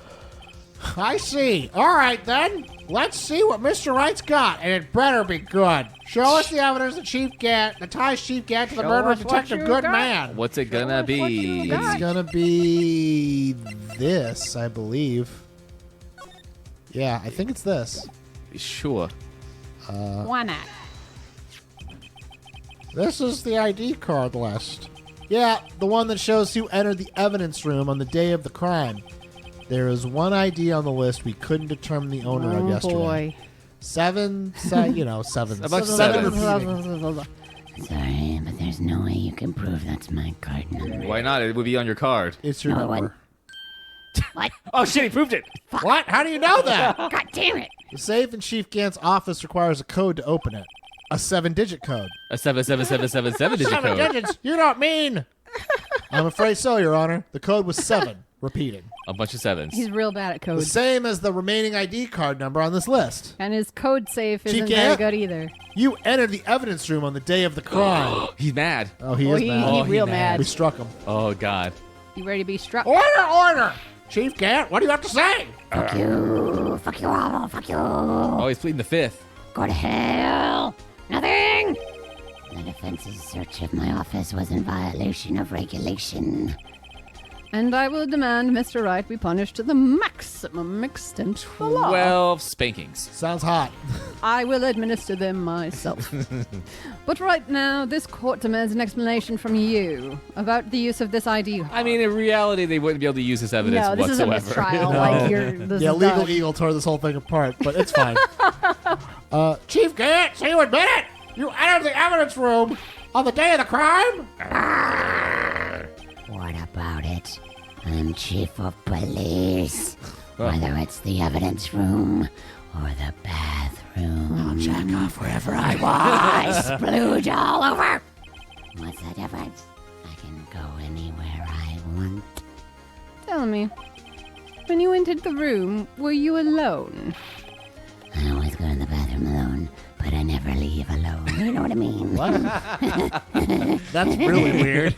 I see. All right, then. Let's see what Mr. Wright's got, and it better be good. Show us the evidence that ties Chief Gant to the Show murder of us what Detective you Goodman. got. What's it gonna us what you be? got. It's gonna be this, I believe. Yeah, I think it's this. Sure. Why not? This is the ID card list. Yeah, the one that shows who entered the evidence room on the day of the crime. There is one ID on the list we couldn't determine the owner of yesterday. Boy. Seven. A bunch of seven sevens. repeating. Sorry, but there's no way you can prove that's my card number. Why not? It would be on your card. It's your No, it number. What? Oh shit! He proved it. What? How do you know that? God damn it! The safe in Chief Gant's office requires a code to open it. A 7-digit code. A 77777 digit 7 code. digits. You don't mean. I'm afraid so, Your Honor. The code was 7, repeating. A bunch of sevens. He's real bad at The codes. same as the remaining ID card number on this list. And his code safe Chief isn't very Gant? good either. You entered the evidence room on the day of the crime. He's mad. Oh, he Oh, is he mad. real he mad. We struck him. Oh god. You ready to be struck? Order! Chief Gant, what do you have to say? Fuck you! Fuck you all! Fuck you! Oh, he's pleading the fifth. Go to hell! Nothing! The defense's search of my office was in violation of regulation. And I will demand Mr. Wright be punished to the maximum extent of the law. 12 spankings. Sounds hot. I will administer them myself. But right now, this court demands an explanation from you about the use of this ID. I mean, in reality, they wouldn't be able to use this evidence No, this is a whatsoever. mistrial. No. Like this Yeah, is Legal done. Eagle tore this whole thing apart, but it's fine. Chief Gant, so you admit it? You entered the evidence room on the day of the crime? What about it? I'm chief of police. Whether it's the evidence room or the bathroom. I'll jack off wherever I want. Splooge all over. What's the difference? I can go anywhere I want. Tell me, when you entered the room, were you alone? I always go to the bathroom alone, but I never leave alone. You know what I mean? What? That's really weird.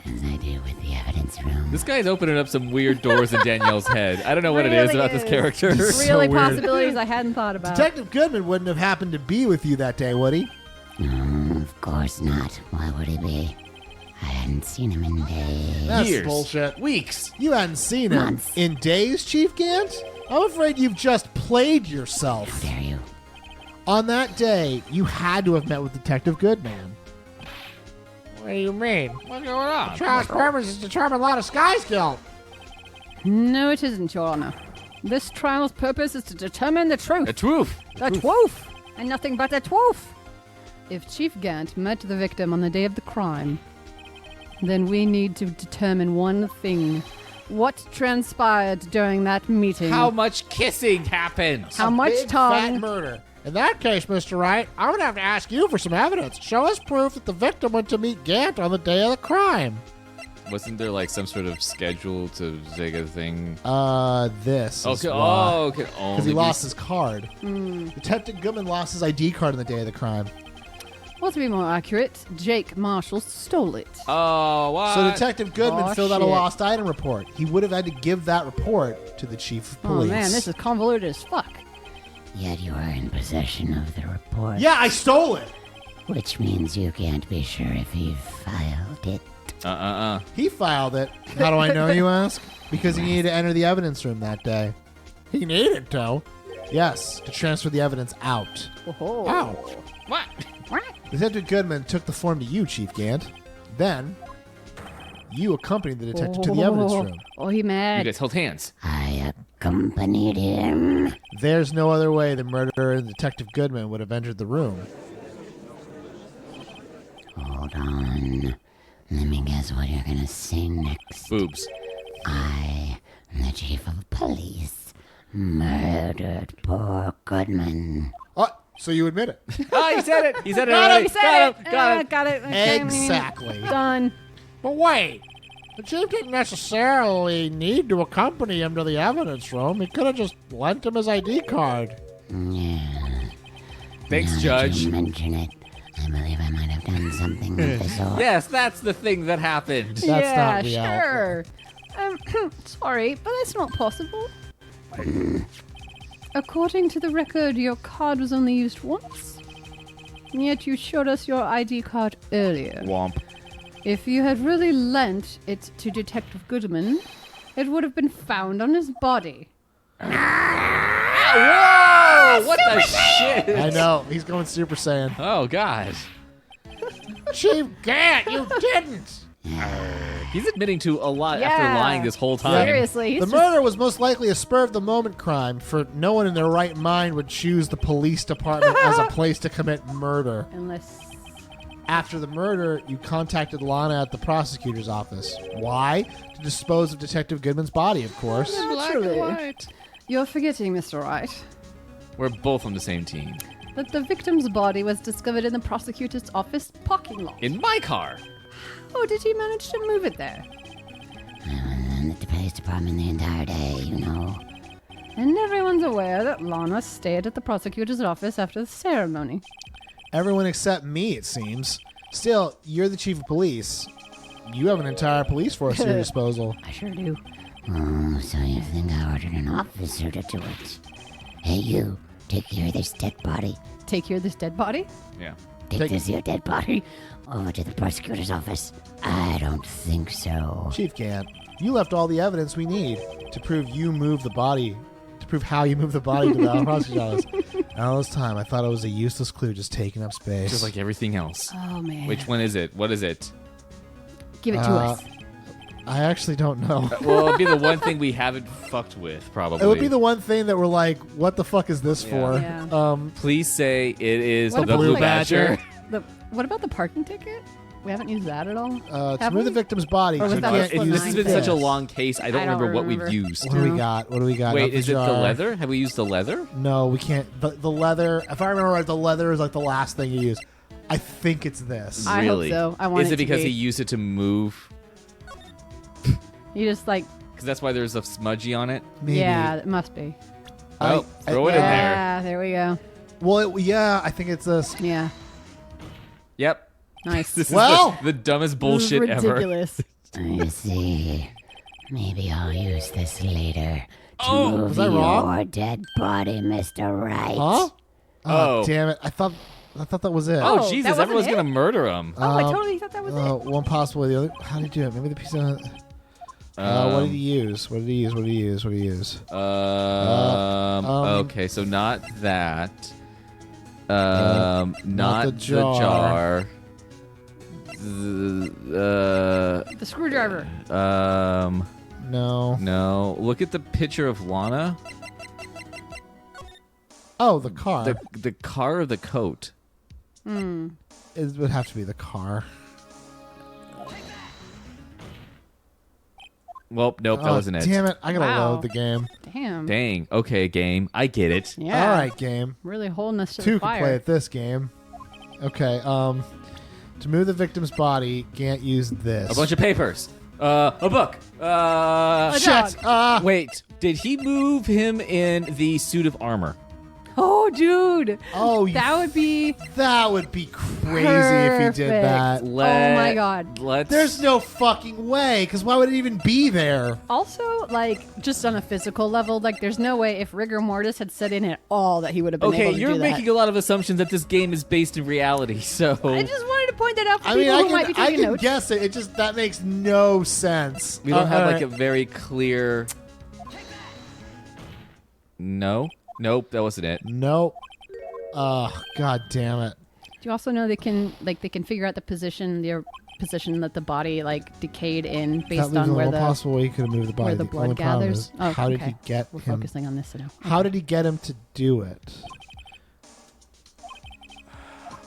As I do with the evidence room. This guy's opening up some weird doors in Danielle's head. I don't know what it is Really about this is. character. So Really weird. possibilities I hadn't thought about. Detective Goodman wouldn't have happened to be with you that day, would he? Of course not. Why would he be? I hadn't seen him in days. That's Years. bullshit. Weeks. You hadn't seen him Months. in days, Chief Gant? I'm afraid you've just played How yourself. dare you? On that day, you had to have met with Detective Goodman. What do you mean? What's going on? Trial's purpose is to determine a lot of Sky's guilt. No, it isn't, Your Honor. This trial's purpose is to determine the truth. The truth. The truth! And nothing but the truth! If Chief Gant met the victim on the day of the crime, then we need to determine one thing. What transpired during that meeting? How much kissing happened? How much Big tongue? fat murder. In that case, Mr. Wright, I'm going to have to ask you for some evidence. Show us proof that the victim went to meet Gant on the day of the crime. Wasn't there like some sort of schedule to take a thing? This. Okay. Oh, okay. Because he lost his card. Detective Goodman lost his ID card on the day of the crime. Well, to be more accurate, Jake Marshall stole it. Oh, what? So Detective Goodman Aw, filled out a shit. lost item report. He would have had to give that report to the chief of Oh police. man, this is convoluted as fuck. Yet you are in possession of the report. Yeah, I stole it. Which means you can't be sure if he filed it. He filed it. How do I know, you ask? Because he needed to enter the evidence room that day. He needed to. Yes, to transfer the evidence out. Oh. How? What? Detective Goodman took the form to you, Chief Gant. Then, you accompany the detective to the evidence room. Oh, he You mad. guys hold hands. I accompanied him. There's no other way the murderer and Detective Goodman would have entered the room. Hold on. Let me guess what you're gonna say next. Boobs. I, the chief of police, murdered poor Goodman. Oh, so you admit it. Oh, he said it. He said it Got already. it. Got it. Got it. Got it. Okay, Exactly. Done. But wait, the chief didn't necessarily need to accompany him to the evidence room. He could have just lent him his ID card. Yeah. Thanks, Now that Judge. you mention it, I believe I might have done something of the sort. Yes, that's the thing that happened. That's yeah, not reality. sure. Sorry, but that's not possible. According to the record, your card was only used once. And yet you showed us your ID card earlier. Womp. If you had really lent it to Detective Goodman, it would have been found on his body. Whoa! What the shit? I know. He's going Super Saiyan. Oh, God. Chief Gant, you didn't. He's admitting to a lot after Yeah. lying this whole time. Seriously, The murder was most likely a spur-of-the-moment crime, for no one in their right mind would choose the police department as a place to commit murder. Unless... After the murder, you contacted Lana at the prosecutor's office. Why? To dispose of Detective Goodman's body, of course. Naturally. You're forgetting, Mr. Wright, We're both on the same team. that the victim's body was discovered in the prosecutor's office parking lot. In my car. How did he manage to move it there? I was at the police department the entire day, you know. And everyone's aware that Lana stayed at the prosecutor's office after the ceremony. Everyone except me, it seems. Still, you're the chief of police. You have an entire police force at your disposal. I sure do. Oh, so you think I ordered an officer to do it? Hey, you, take care of this dead body. Take care of this dead body? Yeah. Take this here dead body over to the prosecutor's office. I don't think so. Chief Gant, you left all the evidence we need to prove you moved the body, to prove how you moved the body to the prosecutor's office. And all this time, I thought it was a useless clue just taking up space. Just like everything else. Oh, man. Which one is it? What is it? Give it to Uh, us. I actually don't know. Well, it'll be the one thing we haven't fucked with, probably. It would be the one thing that we're like, what the fuck is this for? Yeah. Please say it is What the about, Blue like, Badger. What about the parking ticket? We haven't used that at all. To Have move the we? victim's body, Or was you that can't just use This has been such a this. long case. I don't I don't remember what we've remember. used. What do we got? What do we got? Wait, Up the is it the jar. leather? Have we used the leather? No, we can't. The leather, if I remember right, the leather is like the last thing you use. I think it's this. I hope Really? so. I want Is it it to because be. he used it to move? You just like, Because that's why there's a smudgy on it? Maybe. yeah, it must be. Oh, throw it in there. Yeah, there we go. Well, yeah, I think it's this. Yeah, Yep. nice. This Well- is the dumbest This is bullshit ever. ridiculous. I see. Maybe I'll use this later to Oh, move was I wrong? your dead body, Mr. Wright. Huh? Oh. Damn it! I thought that was it. Oh, Oh, Jesus, that wasn't everyone's it? going to murder him. Oh, I totally thought that was it. One possible way. The other. How did he do it? Maybe the piece of. What did he use? What did he use? What did he use? What did he use? Okay, so not that. Not the the jar. jar. The screwdriver. No. No. Look at the picture of Lana. Oh, the car. The car or the coat? It would have to be the car. Well, nope, that wasn't it. Damn it! I gotta Wow. load the game. Damn. Dang. Okay, game. I get it. Yeah. All right, game. Really holding us to Two the can fire. play at this game. Okay. To move the victim's body, can't use this. A bunch of papers. A book. A Shit. dog. Wait, did he move him in the suit of armor? Oh, dude. Oh, That would be that would be crazy if he did perfect. that. Oh my God. Let's. There's no fucking way, because why would it even be there? Also, like, just on a physical level, like, there's no way if rigor mortis had set in at all that he would have been Okay, able to you're do making a lot of assumptions that this game is based in reality. So that. I just wanted to point that out for I mean, people I who might be can, I taking can notes. guess it. It just that makes no sense. we don't have all like a right. very clear. No. Nope, that wasn't it. Nope. God damn it. Do you also know they can figure out the position that the body like decayed in That based leaves on only where one the possible way he could have moved the body. where the only blood problem gathers? is, Oh, how did okay. he get We're him? focusing on this now. How did he get him to do it?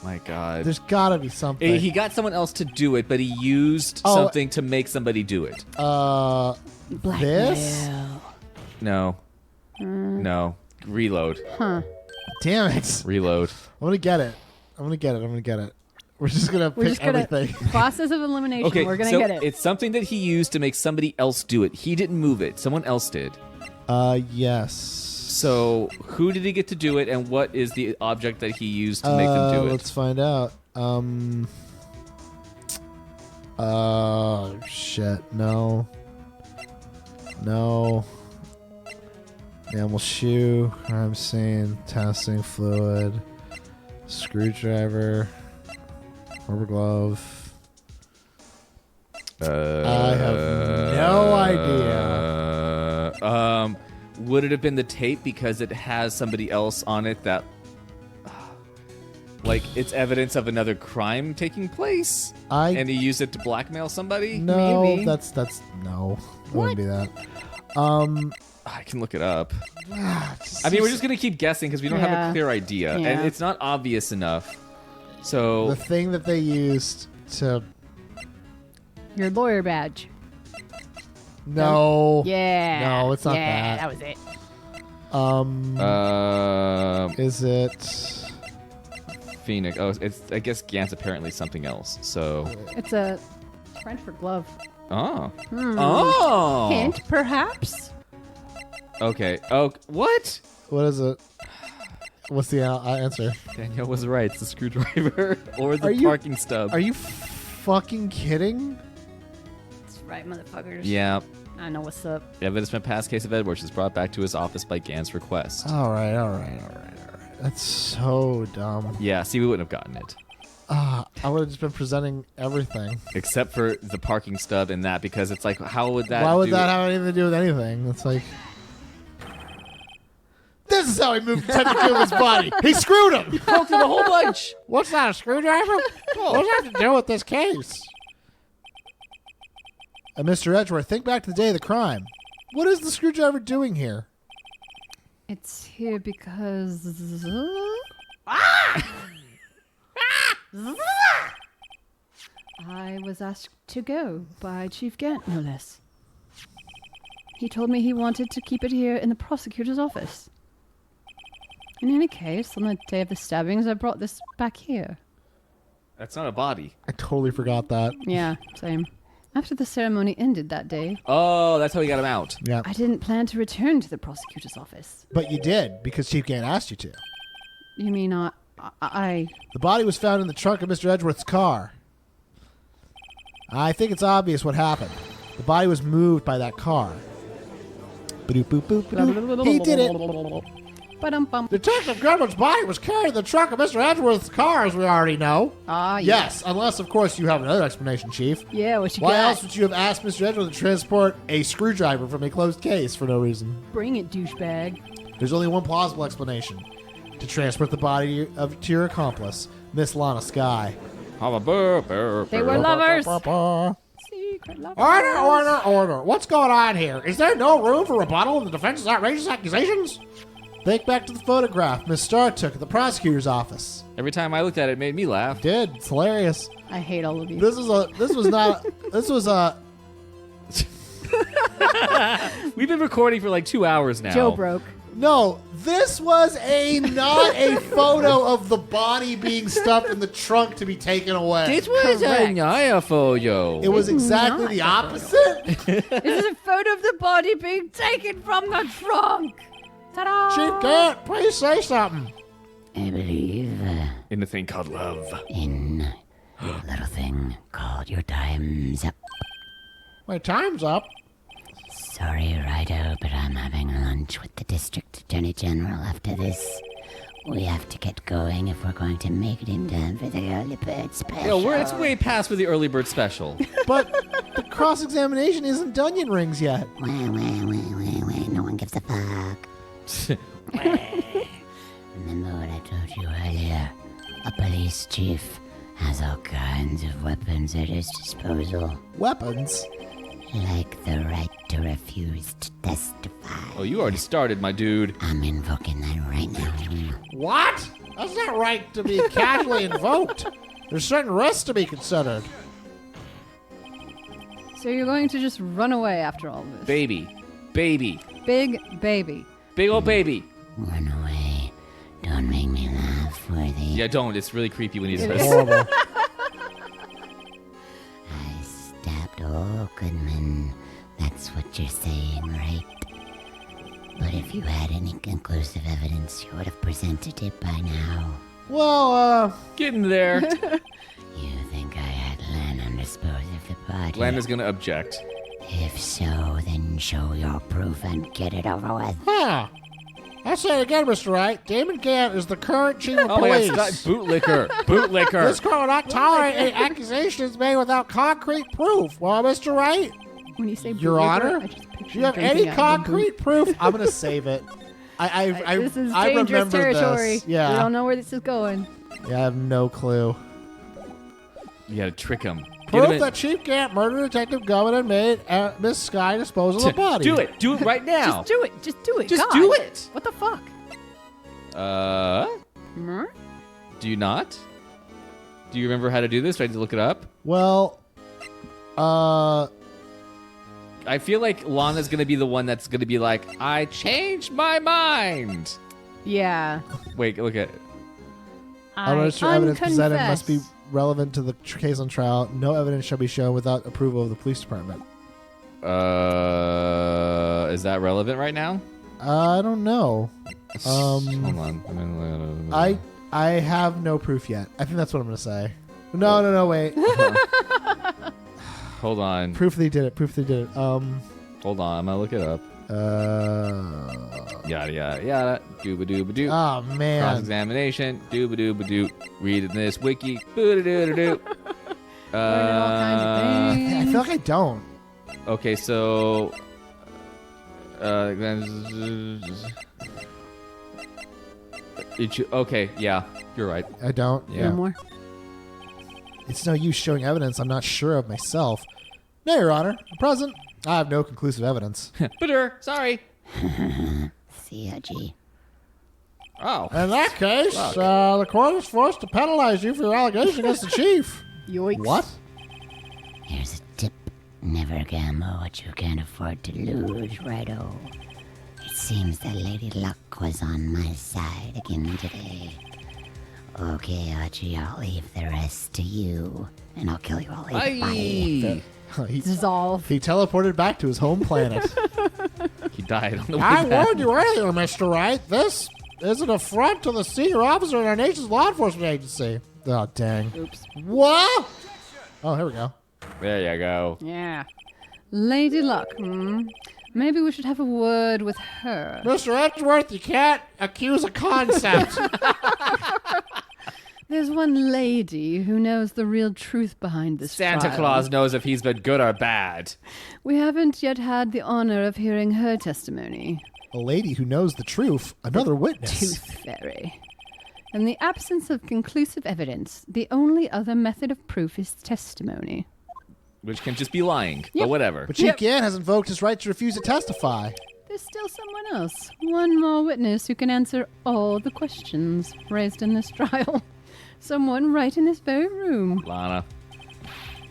My God. There's got to be something. He got someone else to do it, but he used Oh. something to make somebody do it. This? No. No. Reload. Huh. Damn it! Reload. I'm gonna get it. We're just gonna pick everything. Process of elimination. Okay, We're gonna so get it. it's something that he used to make somebody else do it. He didn't move it. Someone else did. Yes. So who did he get to do it, and what is the object that he used to make them do it? Let's find out. Shit. No. Animal shoe. I'm saying testing fluid. Screwdriver. Rubber glove. I have no idea. Would it have been the tape because it has somebody else on it that, like, it's evidence of another crime taking place, and he used it to blackmail somebody? No, Maybe. that's no. It wouldn't be that. I can look it up. I I mean, we're just gonna keep guessing because we don't have Yeah. a clear idea, Yeah. and it's not obvious enough. So the thing that they used to. Your lawyer badge. No. Yeah. No, it's not yeah, that. was it. Is it? Phoenix. Oh, it's. I guess GANT's apparently something else. So. It's a French for glove. Oh. Oh. Hint, perhaps. Okay. Oh, what? What is it? What's the answer? Danielle was right. It's the screwdriver or the Are you- parking stub. Are you fucking kidding? That's right, motherfuckers. Yeah. I know what's up. Evidence from a past case of Edwards is brought back to his office by GANT's request. All right. That's so dumb. Yeah. See, we wouldn't have gotten it. I would have just been presenting everything. Except for the parking stub and that, because it's like, how would that? Why would do that it? have anything to do with anything? It's like. This is how he moved Detective Cuban's body. He screwed him. Poked it a whole bunch. What's that, a screwdriver? What does that have to do with this case? Mr. Edgeworth, think back to the day of the crime. What is the screwdriver doing here? It's here because. I was asked to go by Chief Gant, no less. He told me he wanted to keep it here in the prosecutor's office. In any case, on the day of the stabbings, I brought this back here. That's not a body. I totally forgot that. Yeah, same. After the ceremony ended that day, Oh, that's how he got him out. Yeah. I didn't plan to return to the prosecutor's office. But you did, because Chief Gant asked you to. You mean I The body was found in the trunk of Mr. Edgeworth's car. I think it's obvious what happened. The body was moved by that car. Ba-doop-boop-boop-ba-doop. He did it. Ba-dum-bum. Detective Goodwin's body was carried in the trunk of Mr. Edgeworth's car, as we already know. Ah, yeah. Yes, unless, of course, you have another explanation, Chief. Yeah, what you Why got? else would you have asked Mr. Edgeworth to transport a screwdriver from a closed case for no reason? Bring it, douchebag. There's only one plausible explanation. To transport the body to your accomplice, Miss Lana Skye. They were lovers. Secret lovers. Order. What's going on here? Is there no room for rebuttal in the defense's outrageous accusations? Think back to the photograph Miss Starr took at the prosecutor's office. Every time I looked at it, it made me laugh. Did. It's hilarious. I hate all of you. This was a We've been recording for like 2 hours now. Joe broke. no, this was not a photo of the body being stuffed in the trunk to be taken away. This was Correct. a photo. It was It's exactly not the a opposite. This is a photo of the body being taken from the trunk. Ta-da! Chief Gant, please say something. I believe in the thing called love. in a little thing called your time's up. My time's up. Sorry, Rido, but I'm having lunch with the district attorney general after this. We have to get going if we're going to make it in time for the early bird special. Yo, it's way past for the early bird special. But the cross-examination isn't Dunyan rings yet. Wah, no one gives a fuck. Remember what I told you earlier? A police police chief has all kinds of weapons at his disposal, Weapons? like the right to refuse to testify. Oh, you already started, my dude. I'm invoking that right now. What? That's not right to be casually invoked. There's certain risks to be considered. So you're going to just run away after all this? Baby. Big baby. Big old baby. Run away. Don't make me laugh, Worthy. Yeah, don't. It's really creepy when he It says is. Horrible. I stabbed old Goodman. That's what you're saying, right? But if you had any conclusive evidence, you would have presented it by now. Well, Getting there. You think I had Lana dispose of the body? Lana's gonna object. If so, then show your proof and get it over with. Huh. I'll say it again, Mr. Wright. Damon Gant is the current chief of Oh my police. god, Scott, bootlicker. Bootlicker. This court will not tolerate any accusations made without concrete proof. Well, Mr. Wright, When you say Your bootlicker, Honor, I just picture do you have drinking any out of a boot. concrete proof? I'm going to save it. I This is I dangerous remember territory. this. Yeah. We don't know where this is going. Yeah, I have no clue. You gotta trick him. Proof that Chief Gant murdered Detective Gummit and made Miss Sky dispose of the body. Do it. Do it right now. Just do it. Just do it. Just God. do it. What the fuck? Hmm? Do you not? Do you remember how to do this? Do I need to look it up? Well, I feel like Lana's gonna be the one that's gonna be like, I changed my mind. Yeah. Wait, look at it. unregistered evidence presented unconfess. must be relevant to the case on trial. No evidence shall be shown without approval of the police department. Is that relevant right now? I don't know. Hold on. I have no proof yet. I think that's what I'm going to say. No, wait. Hold on. Proof they did it. Hold on. I'm gonna look it up. Yada yada yada. Dooba dooba doo. Oh, Cross man. examination. Dooba dooba doo. Reading this wiki. Boo doo doo doo. Learning all kinds of I things. feel like I don't. Okay, so. Okay, yeah, you're right. I don't. Yeah. No more. It's no use showing evidence I'm not sure of myself. No, Your Honor. At present, I have no conclusive evidence. Sorry. See ya, G. Oh. In that case, the court is forced to penalize you for your allegation against the chief. Yoicks. What? Here's a tip. Never gamble what you can't afford to lose, righto. It seems that Lady Luck was on my side again today. Okay, Archie, I'll leave the rest to you. And I'll kill you all later. Bye. he Dissolve. teleported back to his home planet. He died on the way I back. warned you earlier, Mr. Wright. This is an affront to the senior officer in our nation's law enforcement agency. Oh, dang. Oops. What? Oh, here we go. There you go. Yeah. Lady Luck. Maybe we should have a word with her. Mr. Edgeworth, you can't accuse a concept. There's one lady who knows the real truth behind this Santa trial. Claus knows if he's been good or bad. We haven't yet had the honor of hearing her testimony. A lady who knows the truth. Another witness. Tooth Fairy. In the absence of conclusive evidence, the only other method of proof is testimony. Which can just be lying, but Yep. whatever. But Chief Gant has invoked his right to refuse to testify. There's still someone else. One more witness who can answer all the questions raised in this trial. Someone right in this very room. Lana.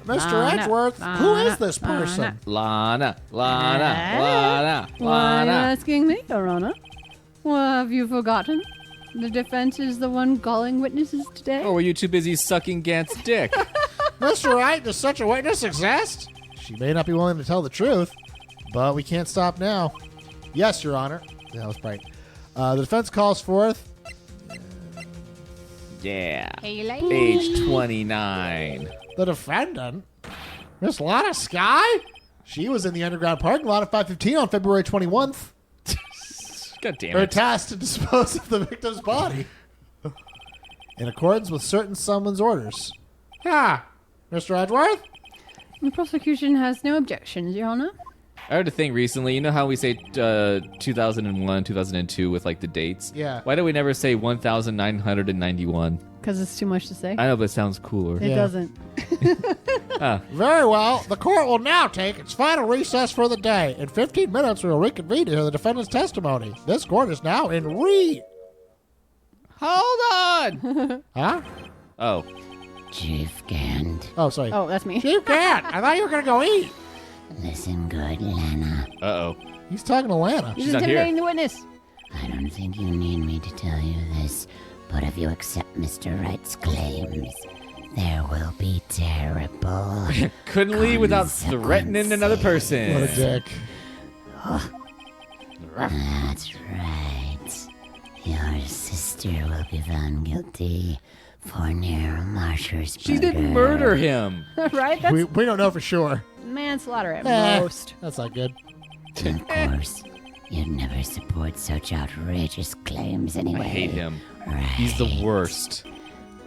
Mr. Lana, Edgeworth, who is this person? Lana. Why are you Lana. asking me, Your Honor? Well, have you forgotten? The defense is the one calling witnesses today. Or were you too busy sucking Gant's dick? Mr. Wright, does such a witness exist? She may not be willing to tell the truth, but we can't stop now. Yes, Your Honor. That was bright. The defense calls forth. Yeah. Hey, lady. Page 29. The defendant? Miss Lana Sky? She was in the underground parking lot of 515 on February 21st. God damn Her it. task to dispose of the victim's body. In accordance with certain summons orders. Mr. Edgeworth? The prosecution has no objections, Your Honor. I heard a thing recently. You know how we say 2001, 2002 with like the dates? Yeah. Why do we never say 1991? Because it's too much to say. I know, but it sounds cooler. It Yeah. doesn't. Very well. The court will now take its final recess for the day. In 15 minutes, we will reconvene to hear the defendant's testimony. This court is now in Hold on! Huh? Oh. Chief Gant, Oh, sorry. Oh, that's me. Chief Cat, I thought you were going to go eat. listen good, Lana. Uh-oh. He's talking to Lana. He's She's not here. intimidating the witness. I don't think you need me to tell you this, but if you accept Mr. Wright's claims, there will be terrible. Couldn't leave without threatening another person. What a dick. That's right. Your sister will be found guilty for near Marsher's She didn't murder him. Right? That's We don't know for sure. manslaughter at Eh, most. That's not good. Of course, you'd never support such outrageous claims anyway. I hate him. Right. He's the worst.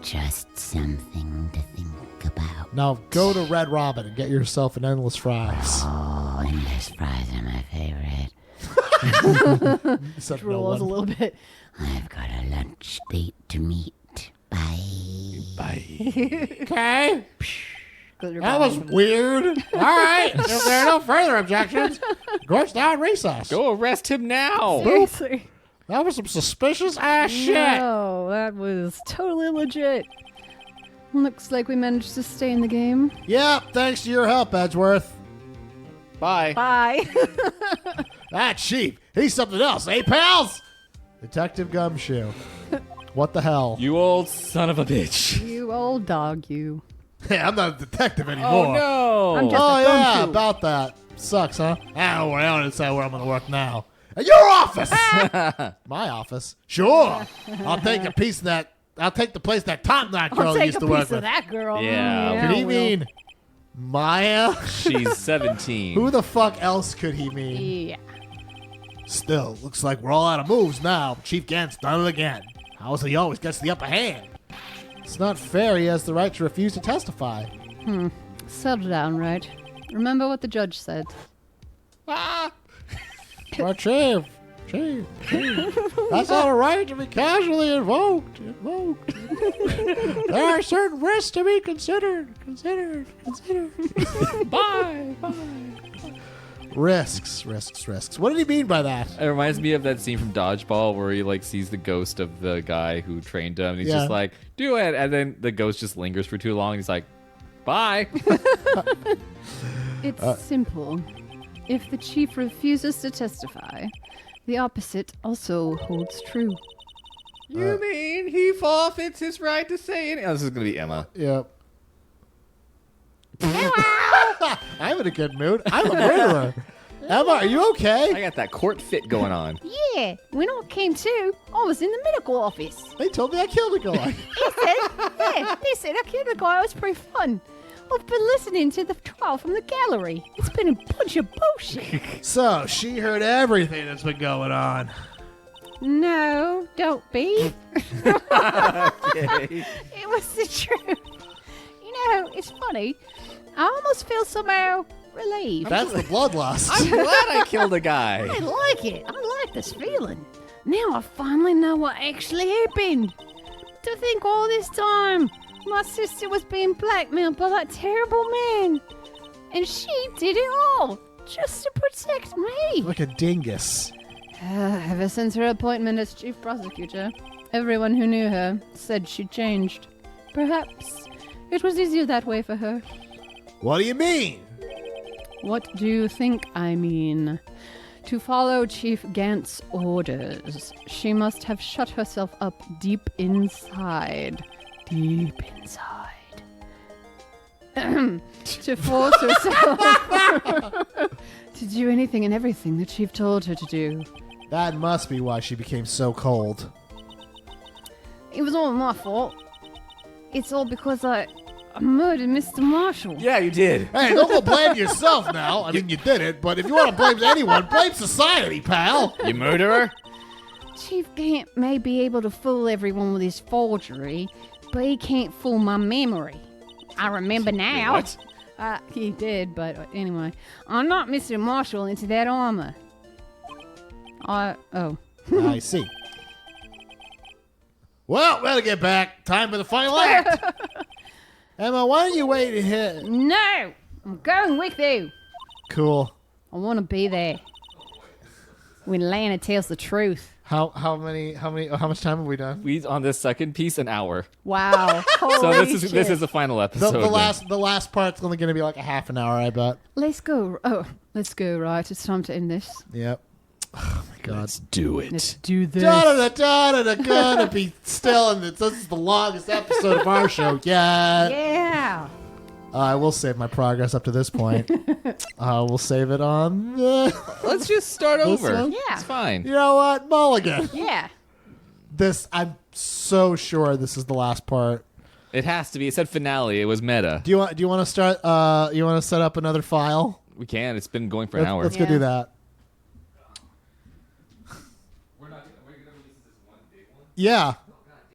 Just something to think about. Now go to Red Robin and get yourself an endless fries. Oh, endless fries are my favorite. Except no Drools a one. little bit. I've got a lunch date to meet. Bye. Bye. Okay. Goes your That was bottom. weird. All right. If there are no further objections, court's now in recess. Go arrest him now. Seriously. That was some suspicious ass shit. No, that was totally legit. Looks like we managed to stay in the game. Yep, thanks to your help, Edgeworth. Bye. Bye. That chief, he's something else, eh, pals? Detective Gumshoe. What the hell? You old son of a bitch. You old dog, you. Hey, I'm not a detective Oh, anymore. no. I'm just- Oh, a yeah, gumshoe. about that. Sucks, huh? I don't want to decide where I'm going to work now. At your office! My office? Sure. I'll take a piece of that. I'll take the place that top knot girl I'll take used a to work piece with. of that girl. Yeah. Could he I will. mean Maya? She's 17. Who the fuck else could he mean? Yeah. Still, looks like we're all out of moves now. Chief Gant's done it again. How's he always gets the upper hand? It's not fair he has the right to refuse to testify. Settle down, right? Remember what the judge said. But Chief, that's not a right to be casually invoked. There are certain risks to be considered. Bye. Risks. What did he mean by that? It reminds me of that scene from Dodgeball where he like sees the ghost of the guy who trained him and he's Yeah. just like, do it. And then the ghost just lingers for too long. And he's like, bye. It's simple. If the chief refuses to testify, the opposite also holds true. You mean he forfeits his right to say anything? Oh, this is going to be Emma. Yep. I'm in a good mood. I'm a murderer. Emma, are you I okay? got that court fit going on. Yeah, when I came to, I was in the medical office. They told me I killed a guy. They said I killed a guy. It was pretty fun. I've been listening to the trial from the gallery. It's been a bunch of bullshit. So, she heard everything that's been going on. No, don't be. Okay. It was the truth. You know, it's funny. I almost feel somehow relieved. That's the bloodlust. I'm glad I killed a guy. I like it. I like this feeling. Now I finally know what actually happened. To think all this time, my sister was being blackmailed by that terrible man. And she did it all just to protect me. Like a dingus. Ever since her appointment as chief prosecutor, everyone who knew her said she changed. Perhaps it was easier that way for her. What do you mean? What do you think I mean? To follow Chief Gant's orders, she must have shut herself up deep inside. Deep inside. To force herself to do anything and everything the chief told her to do. That must be why she became so cold. It was all my fault. It's all because I murdered Mr. Marshall. Yeah, you did. Hey, don't go blame yourself now. I mean, you did it, but if you want to blame anyone, blame society, pal. You murderer? Chief Gant may be able to fool everyone with his forgery, but he can't fool my memory. I remember now. What? He did, but anyway. I'm not Mr. Marshall into that armor. Oh. I see. Well, better get back. Time for the final act. Emma, why don't you wait to hit? No! I'm going with you. Cool. I want to be there. When Lana tells the truth. How much time have we done? We on this second piece an hour. Wow. So Holy this shit. is the final The, episode. the last part's only going to be like a half an hour, I bet. Let's go. Oh, let's go, right? It's time to end this. Yep. Oh my God. Let's do it. Let's do this. Gonna be still in this. This is the longest episode of our show yet. Yeah. I will save my progress up to this point. We'll save it on. Let's just start over. one? Yeah. It's fine. You know what, Mulligan? Yeah. I'm so sure this is the last part. It has to be. It said finale. It was meta. Do you want to start? You want to set up another file? We can. It's been going for an hour. Let's go Yeah. do that. We're gonna release this one big one. Yeah.